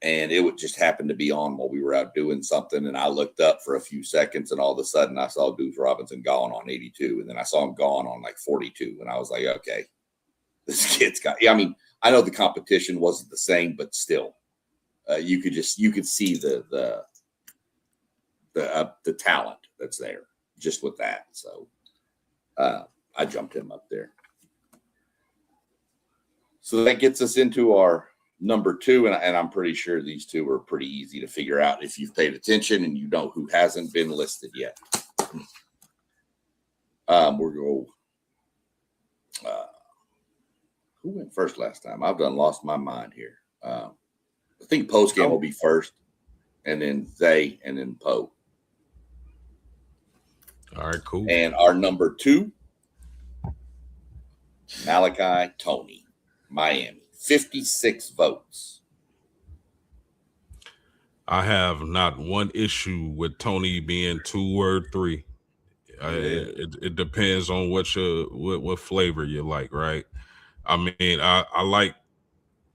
And it would just happen to be on while we were out doing something. And I looked up for a few seconds, and all of a sudden I saw Deuce Robinson gone on 82. And then I saw him gone on like 42. And I was like, okay, this kid's got, I mean, I know the competition wasn't the same, but still, you could see the talent that's there just with that. So I jumped him up there. So that gets us into our number 2, and I'm pretty sure these two are pretty easy to figure out if you've paid attention and you know who hasn't been listed yet. We'll go. Who went first last time? I've lost my mind here. I think Poe's game will be first, and then Zay, and then Poe. All right, cool. And our number 2, Malachi Tony, Miami. 56 votes. I have not one issue with Tony being 2 or 3. It depends on what flavor you like, right? I mean, I like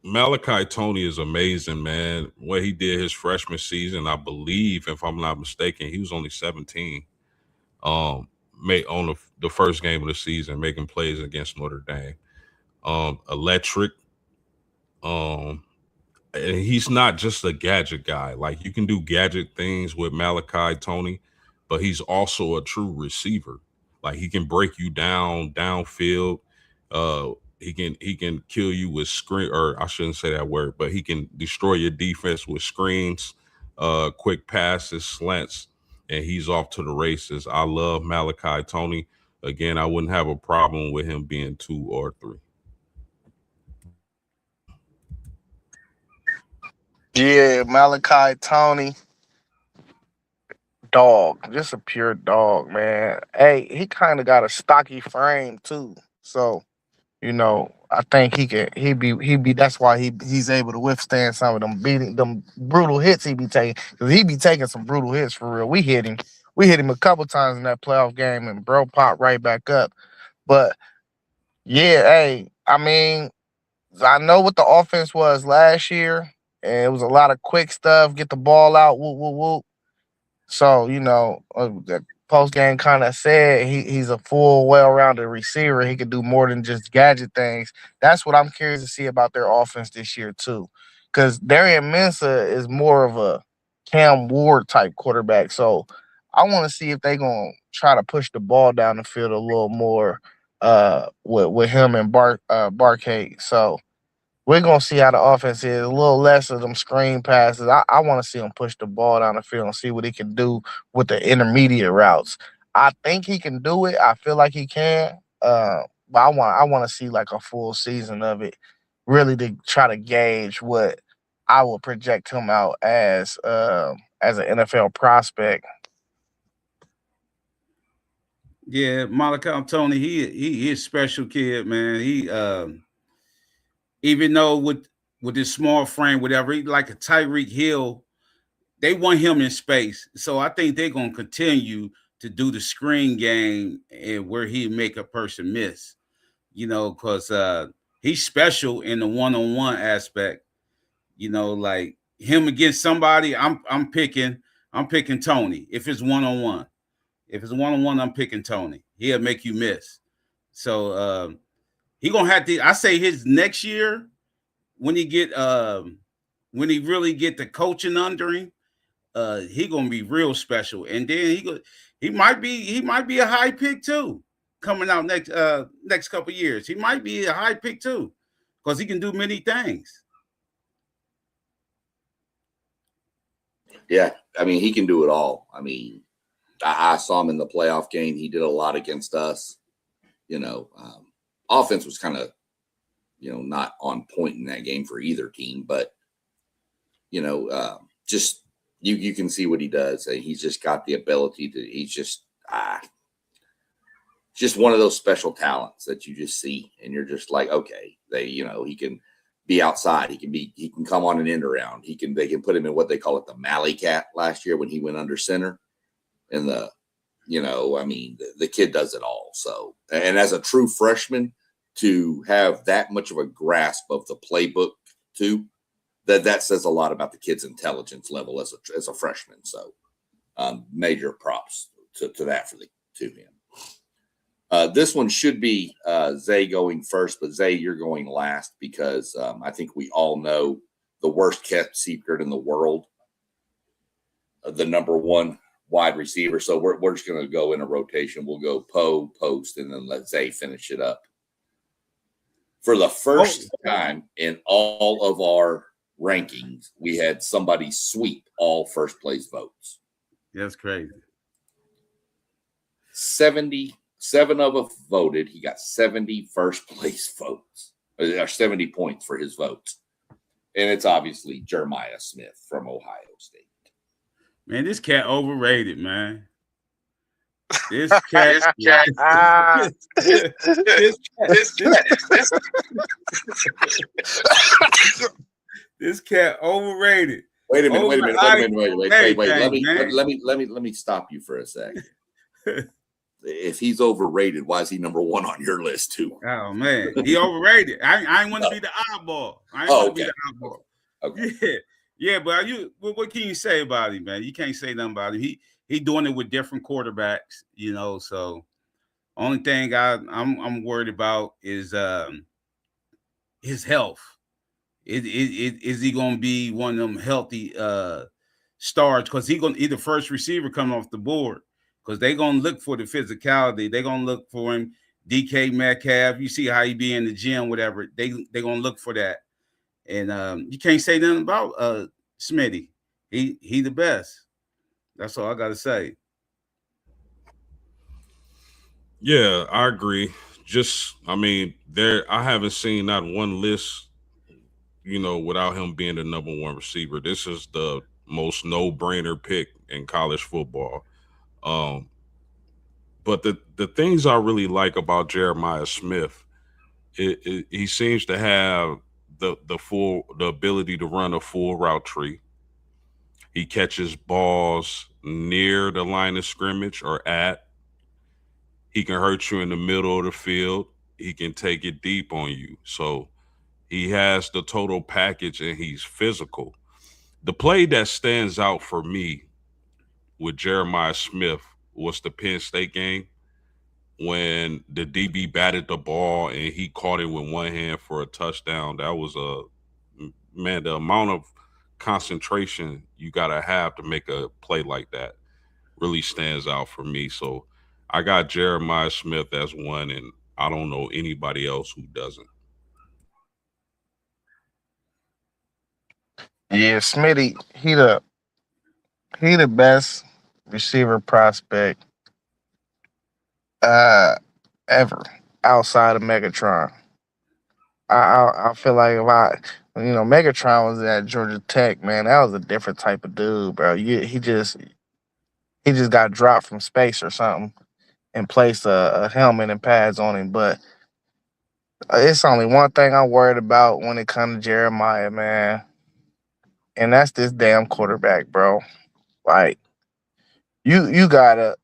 Malachi Tony is amazing, man. What he did his freshman season, I believe, if I'm not mistaken, he was only 17. Made on the first game of the season, making plays against Notre Dame. Electric. and he's not just a gadget guy. Like you can do gadget things with Malachi Tony, but he's also a true receiver. Like he can break you down downfield. He can kill you with screen, or I shouldn't say that word, but he can destroy your defense with screens, quick passes, slants, and he's off to the races. I love Malachi Tony. Again, I wouldn't have a problem with him being 2 or 3. Yeah, Malachi Tony, dog, just a pure dog, man. Hey, he kind of got a stocky frame too, so I think he be. That's why he's able to withstand some of them brutal hits he be taking, because he be taking some brutal hits for real. We hit him a couple times in that playoff game, and bro popped right back up. But yeah, hey, I mean, I know what the offense was last year, and it was a lot of quick stuff, get the ball out, whoop whoop whoop. So, the post game kind of said he's a full, well rounded receiver. He could do more than just gadget things. That's what I'm curious to see about their offense this year, too. Because Darian Mensah is more of a Cam Ward type quarterback. So I want to see if they're going to try to push the ball down the field a little more with him and Barcade. So we're gonna see how the offense is. A little less of them screen passes. I want to see him push the ball down the field and see what he can do with the intermediate routes. I think he can do it. I feel like he can. But I want to see like a full season of it, really to try to gauge what I would project him out as an NFL prospect. Yeah, Malachi Tony, he is special kid, man. He even though with his small frame, whatever, he like a Tyreek Hill, they want him in space. So I think they're gonna continue to do the screen game and where he make a person miss, because he's special in the one-on-one aspect. Like him against somebody, I'm picking Tony. If it's one-on-one. If it's one-on-one, I'm picking Tony. He'll make you miss. So he gonna have to. I say his next year when he really get the coaching under him, he gonna be real special. And then he might be a high pick too coming out next couple years. He might be a high pick too because he can do many things. Yeah, I mean he can do it all. I mean, I saw him in the playoff game. He did a lot against us. Offense was kind of, not on point in that game for either team, but just you can see what he does. He's just got the ability to. He's just one of those special talents that you just see, and you're just like, okay, he can be outside. He can come on an end around. They can put him in what they call it the Malley Cat last year when he went under center. And the kid does it all. So, and as a true freshman, to have that much of a grasp of the playbook too, that says a lot about the kid's intelligence level as a freshman. So, major props to that to him. This one should be Zay going first, but Zay, you're going last because I think we all know the worst kept secret in the world, the number one wide receiver. So we're just going to go in a rotation. We'll go Poe, Post, and then let Zay finish it up. For the first time in all of our rankings, we had somebody sweep all first place votes. That's crazy. 77 of us voted. He got 70 first place votes, or 70 points for his votes. And it's obviously Jeremiah Smith from Ohio State. Man, this cat overrated, man. This cat overrated. Wait a minute. Let me stop you for a second. If he's overrated, why is he number one on your list too? Oh man, he overrated. I ain't want to be the oddball. Okay. Yeah, but what can you say about him, man? You can't say nothing about him. He doing it with different quarterbacks, So only thing I'm worried about is his health. Is he gonna be one of them healthy stars? Because he the first receiver coming off the board. Because they're gonna look for the physicality. They're gonna look for him. DK Metcalf, you see how he be in the gym, whatever. They're gonna look for that. And you can't say nothing about Smitty. He the best. That's all I gotta say. Yeah, I agree. I haven't seen not one list, without him being the number one receiver. This is the most no-brainer pick in college football. Um, but the things I really like about Jeremiah Smith, he seems to have the ability to run a full route tree. He catches balls near the line of scrimmage or at. He can hurt you in the middle of the field. He can take it deep on you. So he has the total package and he's physical. The play that stands out for me with Jeremiah Smith was the Penn State game when the DB batted the ball and he caught it with one hand for a touchdown. That was the amount of concentration you got to have to make a play like that really stands out for me. So I got Jeremiah Smith as one, and I don't know anybody else who doesn't. Yeah, Smitty, he the best receiver prospect uh ever outside of Megatron. I feel like Megatron was at Georgia Tech, man. That was a different type of dude, bro. He just got dropped from space or something and placed a helmet and pads on him. But it's only one thing I'm worried about when it comes to Jeremiah, man, and that's this damn quarterback, bro. Like you gotta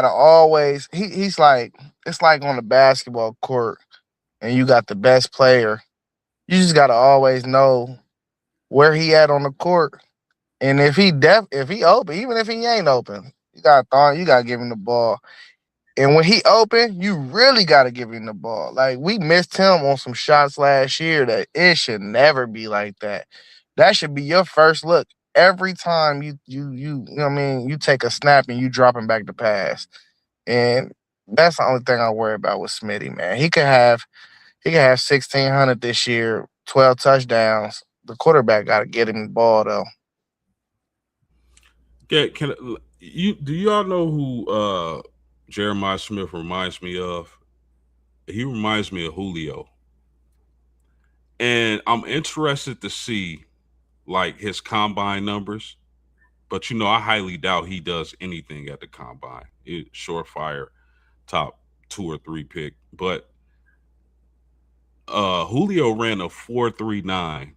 always he's like it's like on the basketball court and you got the best player. You just gotta always know where he at on the court. And if he open, even if he ain't open, you gotta give him the ball. And when he open, you really gotta give him the ball. Like we missed him on some shots last year that it should never be like that. That should be your first look every time you know what I mean, you take a snap and you dropping back the pass. And that's the only thing I worry about with Smitty, man. He can have 1,600 this year, 12 touchdowns. The quarterback got to get him the ball though. Do y'all know who Jeremiah Smith reminds me of? He reminds me of Julio. And I'm interested to see like his combine numbers, but I highly doubt he does anything at the combine. Surefire top 2 or 3 pick. But Julio ran a 4.39.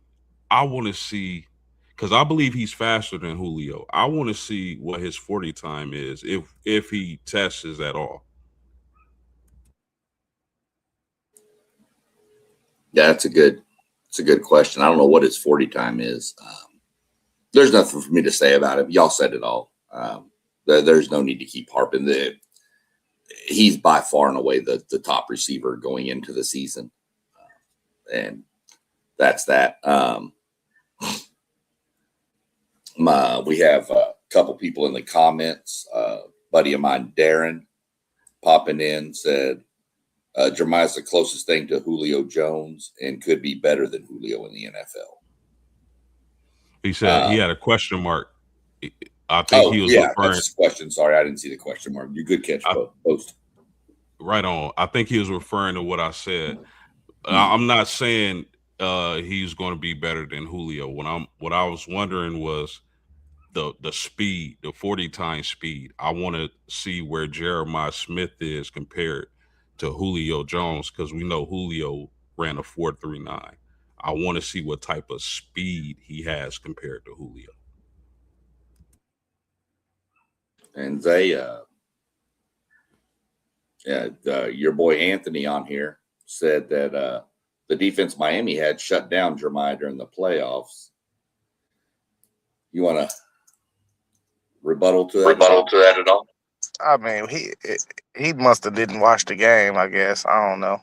I want to see, because I believe he's faster than Julio. I want to see what his 40 time is if he tests at all. Yeah, it's a good question. I don't know what his 40 time is. There's nothing for me to say about it. Y'all said it all. There's no need to keep harping. He's by far and away the top receiver going into the season. And that's that. We have a couple people in the comments. Buddy of mine, Darren, popping in, said, Jeremiah's the closest thing to Julio Jones and could be better than Julio in the NFL. He said he had a question mark. I think he was referring. That's his question. Sorry, I didn't see the question mark. You good catch, post. Right on. I think he was referring to what I said. I'm not saying he's going to be better than Julio. What I was wondering was the speed, the 40 times speed. I want to see where Jeremiah Smith is compared to Julio Jones, because we know Julio ran a 4.39. I want to see what type of speed he has compared to Julio. And your boy Anthony on here said that the defense Miami had shut down Jeremiah during the playoffs. You want to rebuttal to that at all? I mean, he must have didn't watch the game, I guess. I don't know.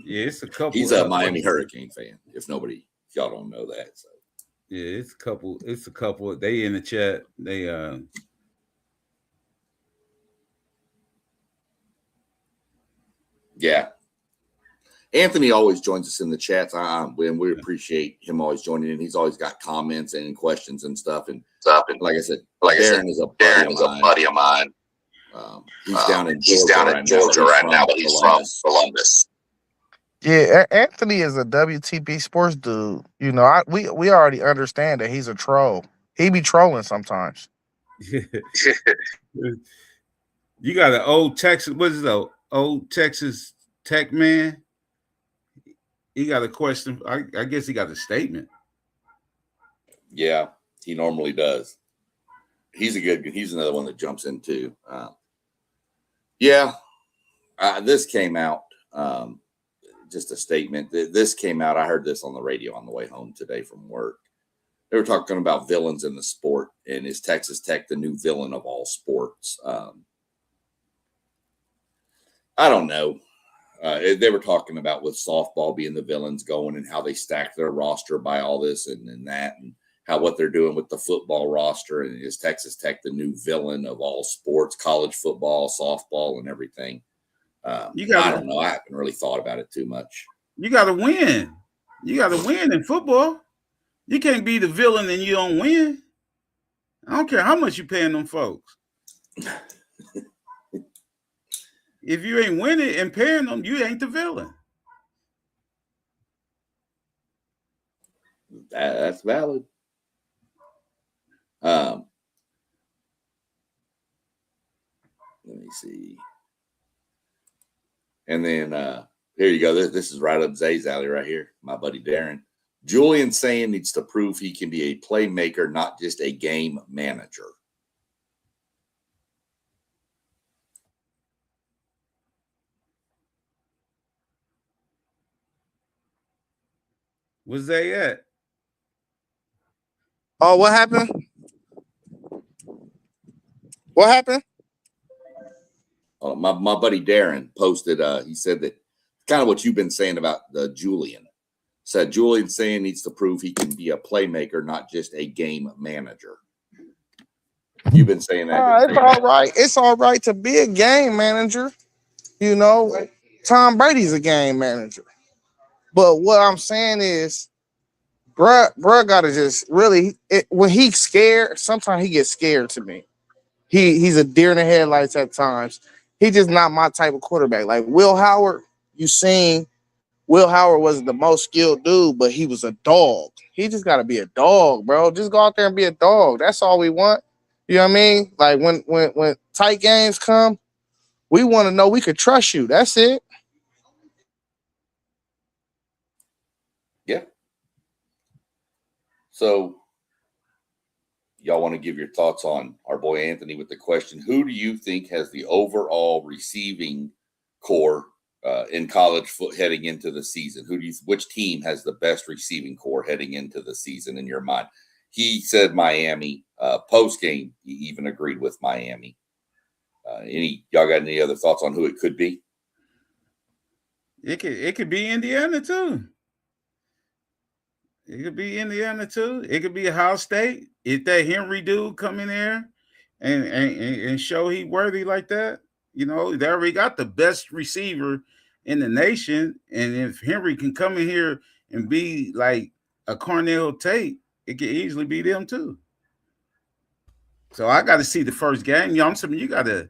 Yeah, it's a couple. He's a Miami Hurricane fan. If y'all don't know that. So yeah, it's a couple. It's a couple. They in the chat. They yeah. Anthony always joins us in the chats. And we appreciate him always joining in. He's always got comments and questions and stuff. And like I said, Darren is a buddy of mine. He's down in Georgia right now, but he's from Columbus. Yeah, Anthony is a WTP sports dude. You know, we already understand that he's a troll. He be trolling sometimes. You got an old Texas. What is it? Old Texas Tech man. He got a question. I guess he got a statement. Yeah, he normally does. He's another one that jumps in too. This came out. Just a statement. This came out. I heard this on the radio on the way home today from work. They were talking about villains in the sport, and is Texas Tech the new villain of all sports? I don't know. They were talking about with softball being the villains going and how they stack their roster by all this and that, and how what they're doing with the football roster. And is Texas Tech the new villain of all sports, college football, softball, and everything? I don't know. I haven't really thought about it too much. You got to win. You got to win in football. You can't be the villain and you don't win. I don't care how much you paying them folks. If you ain't winning and paying them, you ain't the villain. That's valid. Let me see. And then here you go. This is right up Zay's alley right here. My buddy Darren. Julian Sayin needs to prove he can be a playmaker, not just a game manager. Where's they at? Oh, what happened? What happened? My buddy Darren posted, he said that kind of what you've been saying about Julian. Said Julian Sayin needs to prove he can be a playmaker, not just a game manager. You've been saying that. It's all right. It's all right to be a game manager. You know, Tom Brady's a game manager. But what I'm saying is, bruh gotta just really, when he's scared, sometimes he gets scared to me. He's a deer in the headlights at times. He's just not my type of quarterback. Like Will Howard, you seen Will Howard wasn't the most skilled dude, but he was a dog. He just got to be a dog, bro. Just go out there and be a dog. That's all we want. You know what I mean? Like when tight games come, we want to know we could trust you. That's it. Yeah. So y'all want to give your thoughts on our boy Anthony with the question, who do you think has the overall receiving core in college foot heading into the season? Which team has the best receiving core heading into the season in your mind? He said Miami. Post game, he even agreed with Miami. Y'all got any other thoughts on who it could be? It could be Indiana too. It could be Indiana too. It could be Ohio State. If that Henry dude come in there and show he worthy like that, you know, they already got the best receiver in the nation. And if Henry can come in here and be like a Cornell Tate, it could easily be them too. So I got to see the first game. You know, I'm saying you gotta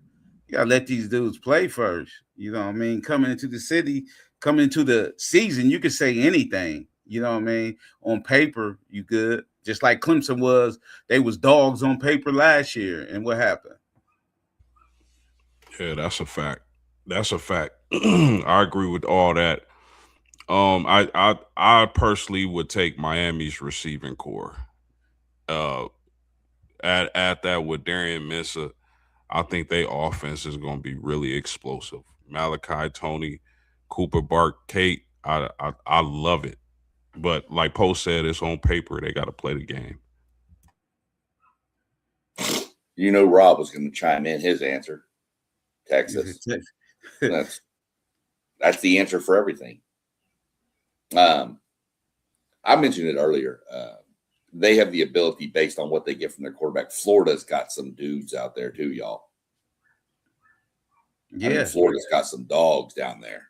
let these dudes play first. You know what I mean? Coming into the city, coming into the season, you can say anything. You know what I mean? On paper, you good. Just like Clemson was, they was dogs on paper last year. And what happened? Yeah, that's a fact. That's a fact. I agree with all that. I personally would take Miami's receiving core. At that with Darian Mensah, I think their offense is going to be really explosive. Malachi Tony, Cooper Bart, Kate, I love it. But like Post said, it's on paper. They got to play the game. You know, Rob was going to chime in his answer. Texas. that's the answer for everything. I mentioned it earlier. They have the ability based on what they get from their quarterback. Florida's got some dudes out there too, y'all. Yeah, I mean, Florida's got some dogs down there.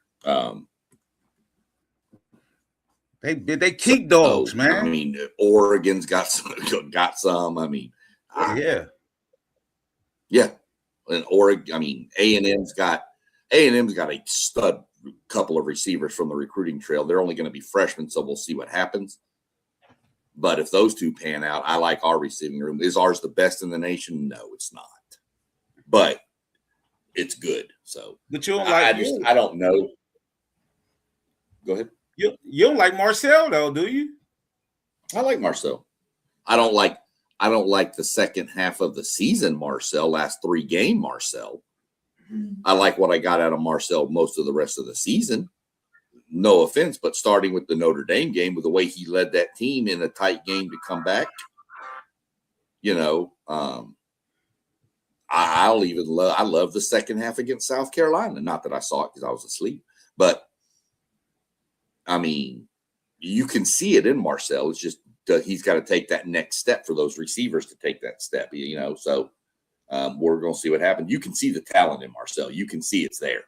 They keep dogs, man. I mean, Oregon's got some. I mean, yeah. And Oregon. I mean, A&M's got a stud couple of receivers from the recruiting trail. They're only going to be freshmen, so we'll see what happens. But if those two pan out, I like our receiving room. Is ours the best in the nation? No, it's not. But it's good. So, but you don't like. I don't know. Go ahead. You don't like Marcel though, do you? I like Marcel. I don't like the second half of the season, Marcel, last 3 game Marcel. I like what I got out of Marcel most of the rest of the season. No offense, but starting with the Notre Dame game, with the way he led that team in a tight game to come back, I love the second half against South Carolina. Not that I saw it because I was asleep, but I mean, you can see it in Marcel. It's just he's got to take that next step for those receivers to take that step, So we're going to see what happens. You can see the talent in Marcel. You can see it's there.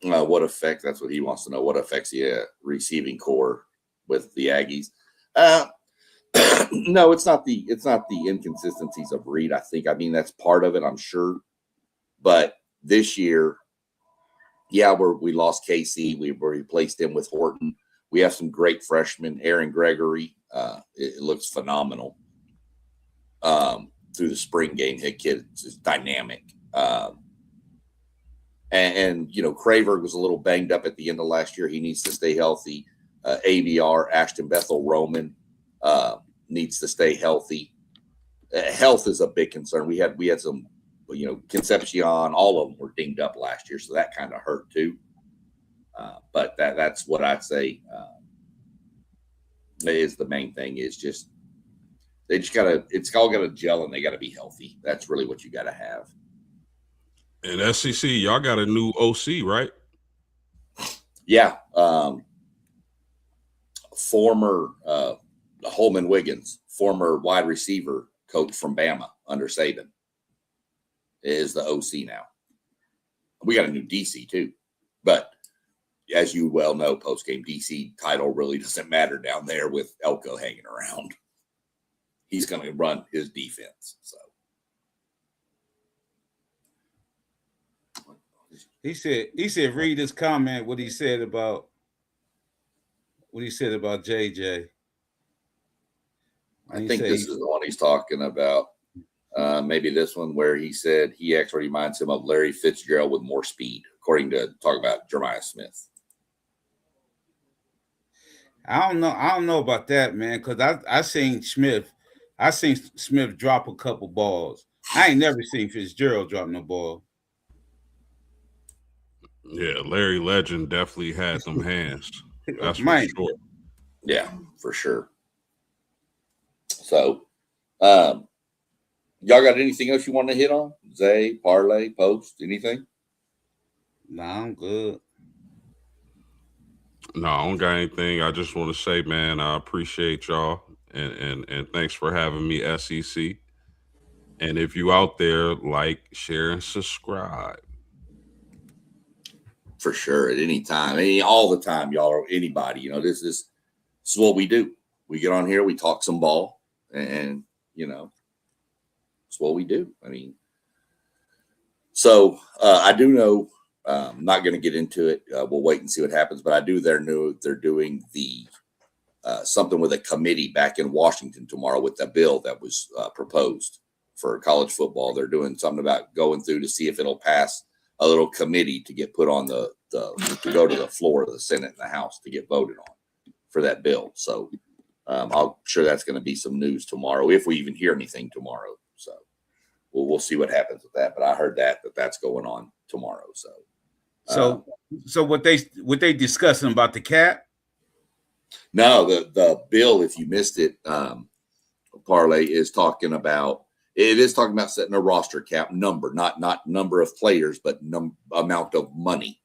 What effect? That's what he wants to know. What affects the receiving core with the Aggies? No, it's not the inconsistencies of Reed. I mean, that's part of it, I'm sure. But this year, we lost Casey. We replaced him with Horton. We have some great freshmen. Aaron Gregory, it looks phenomenal through the spring game. That kid is dynamic. And Craver was a little banged up at the end of last year. He needs to stay healthy. ABR, Ashton Bethel Roman needs to stay healthy. Health is a big concern. We had some, Concepcion, all of them were dinged up last year, so that kind of hurt too. But that's what I'd say is the main thing. Is just they just it's all gotta gel and they gotta be healthy. That's really what you gotta have. And SEC, y'all got a new OC, right? Yeah. Former Holman Wiggins, former wide receiver coach from Bama under Saban, is the OC now. We got a new DC too. But as you well know, post-game DC title really doesn't matter down there with Elko hanging around. He's going to run his defense. So. He said, read his comment, what he said about JJ. I think this is the one he's talking about. Maybe this one where he said he actually reminds him of Larry Fitzgerald with more speed, according to talk about Jeremiah Smith. I don't know about that, man, because I seen Smith drop a couple balls. I ain't never seen Fitzgerald drop no ball. Yeah, Larry Legend definitely had them hands. That's for sure. Yeah, for sure. So, y'all got anything else you want to hit on? Zay, parlay, post, anything? Nah, I'm good. No, I don't got anything. I just want to say, man, I appreciate y'all and thanks for having me, SEC. And if you out there, like, share, and subscribe. For sure, at any time, all the time, y'all, or anybody, this is what we do. We get on here, we talk some ball, and it's what we do. I mean, so I do know. I'm not going to get into it. We'll wait and see what happens. But I do. They're doing the something with a committee back in Washington tomorrow with the bill that was proposed for college football. They're doing something about going through to see if it'll pass. A little committee to get put on to go to the floor of the Senate and the House to get voted on for that bill. So I'm sure that's going to be some news tomorrow, if we even hear anything tomorrow. So we'll see what happens with that. But I heard that's going on tomorrow. So what they discussing about the cap? No, the bill, if you missed it, Parlay is talking about. It is talking about setting a roster cap number, not number of players, but amount of money.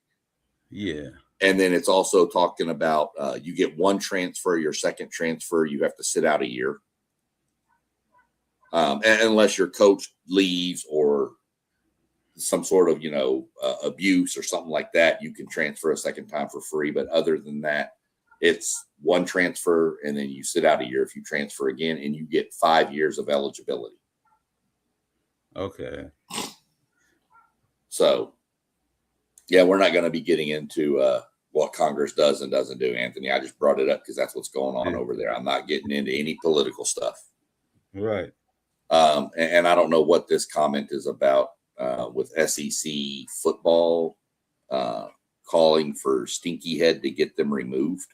Yeah. And then it's also talking about you get one transfer. Your second transfer, you have to sit out a year, unless your coach leaves or some sort of abuse or something like that. You can transfer a second time for free. But other than that, it's one transfer, and then you sit out a year if you transfer again, and you get 5 years of eligibility. Okay. So, yeah, we're not going to be getting into what Congress does and doesn't do, Anthony. I just brought it up because that's what's going on over there. I'm not getting into any political stuff. Right. And I don't know what this comment is about with SEC football calling for Stinky Head to get them removed.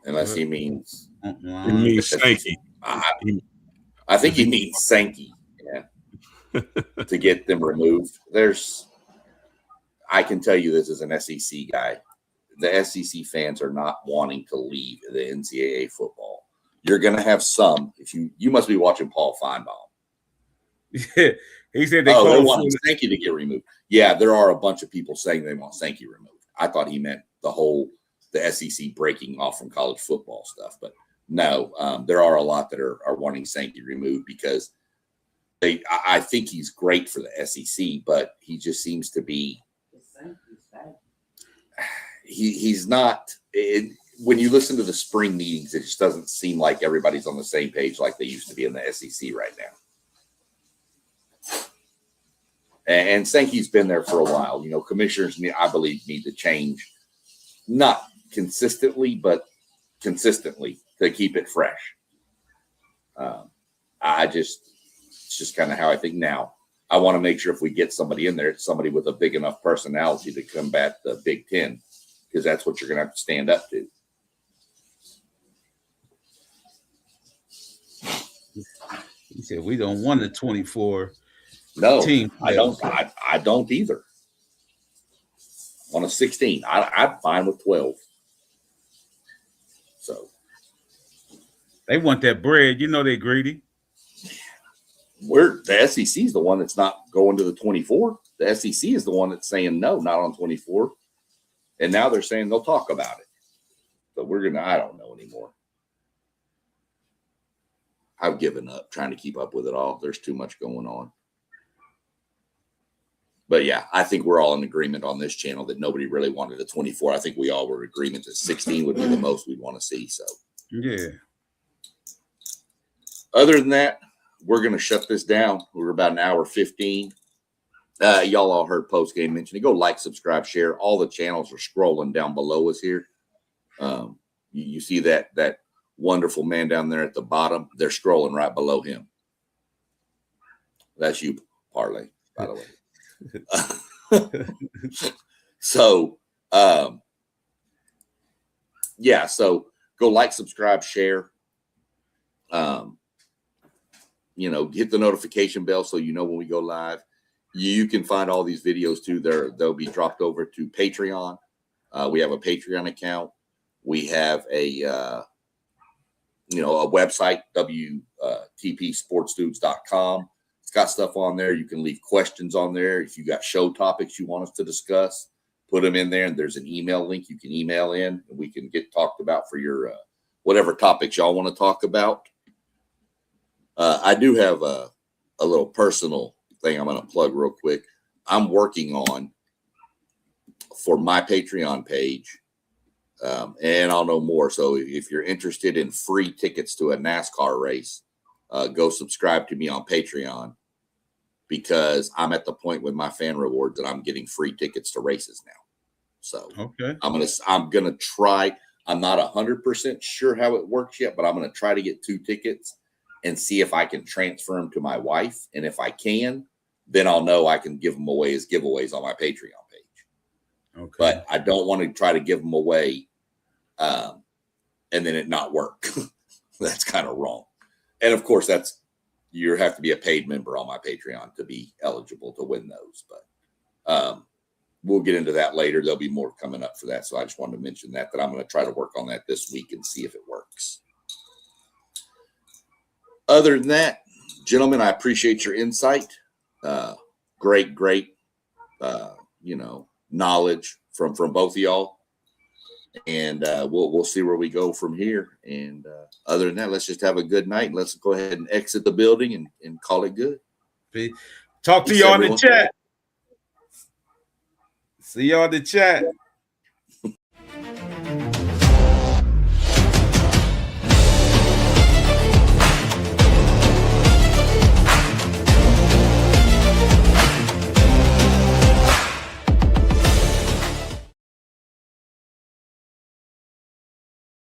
Unless he means... He means Sankey. I think he means Sankey, to get them removed. I can tell you this as an SEC guy. The SEC fans are not wanting to leave the NCAA football. You're going to have some. If you must be watching Paul Feinbaum. Yeah, he said they want Sankey to get removed. Yeah, there are a bunch of people saying they want Sankey removed. I thought he meant the SEC breaking off from college football stuff, but no, there are a lot that are wanting Sankey removed because I think he's great for the SEC, but he just seems to be. He's not. When you listen to the spring meetings, it just doesn't seem like everybody's on the same page like they used to be in the SEC right now. And Sankey's been there for a while. Commissioners, I believe, need to change, not consistently, but consistently to keep it fresh. It's just kind of how I think now. I want to make sure if we get somebody in there, it's somebody with a big enough personality to combat the Big Ten, because that's what you're going to have to stand up to. He said we don't want a 24 no team. I don't either. On a 16, I'm fine with 12. So they want that bread. They're greedy. The SEC is the one that's not going to the 24. The SEC is the one that's saying no, not on 24. And now they're saying they'll talk about it. But I don't know anymore. I've given up trying to keep up with it all. There's too much going on. But yeah, I think we're all in agreement on this channel that nobody really wanted a 24. I think we all were in agreement that 16 would be the most we'd want to see. So yeah. Other than that, we're going to shut this down. We're about an hour 15. Y'all all heard post game mentioning. Go like, subscribe, share. All the channels are scrolling down below us here. You see that wonderful man down there at the bottom? They're scrolling right below him. That's you, Parlay, by the way. So go like, subscribe, share. Hit the notification bell so you know when we go live. You can find all these videos too. They'll be dropped over to Patreon. We have a Patreon account. We have a website, WTPSportsDudes.com. It's got stuff on there. You can leave questions on there. If you got show topics you want us to discuss, put them in there. And there's an email link you can email in, and we can get talked about for your whatever topics y'all want to talk about. I do have a little personal thing I'm going to plug real quick. I'm working on for my Patreon page, and I'll know more. So if you're interested in free tickets to a NASCAR race, go subscribe to me on Patreon, because I'm at the point with my fan rewards that I'm getting free tickets to races now. So okay, I'm gonna try. I'm not 100% sure how it works yet, but I'm gonna try to get 2 tickets and see if I can transfer them to my wife. And if I can, then I'll know I can give them away as giveaways on my Patreon page. Okay. But I don't want to try to give them away and then it not work. That's kind of wrong. And of course, you have to be a paid member on my Patreon to be eligible to win those. But we'll get into that later. There'll be more coming up for that. So I just wanted to mention that I'm going to try to work on that this week and see if it works. Other than that, gentlemen, I appreciate your insight. Great, knowledge from both of y'all. And we'll see where we go from here. And other than that, let's just have a good night. Let's go ahead and exit the building and call it good. Talk to y'all in the chat. See y'all in the chat.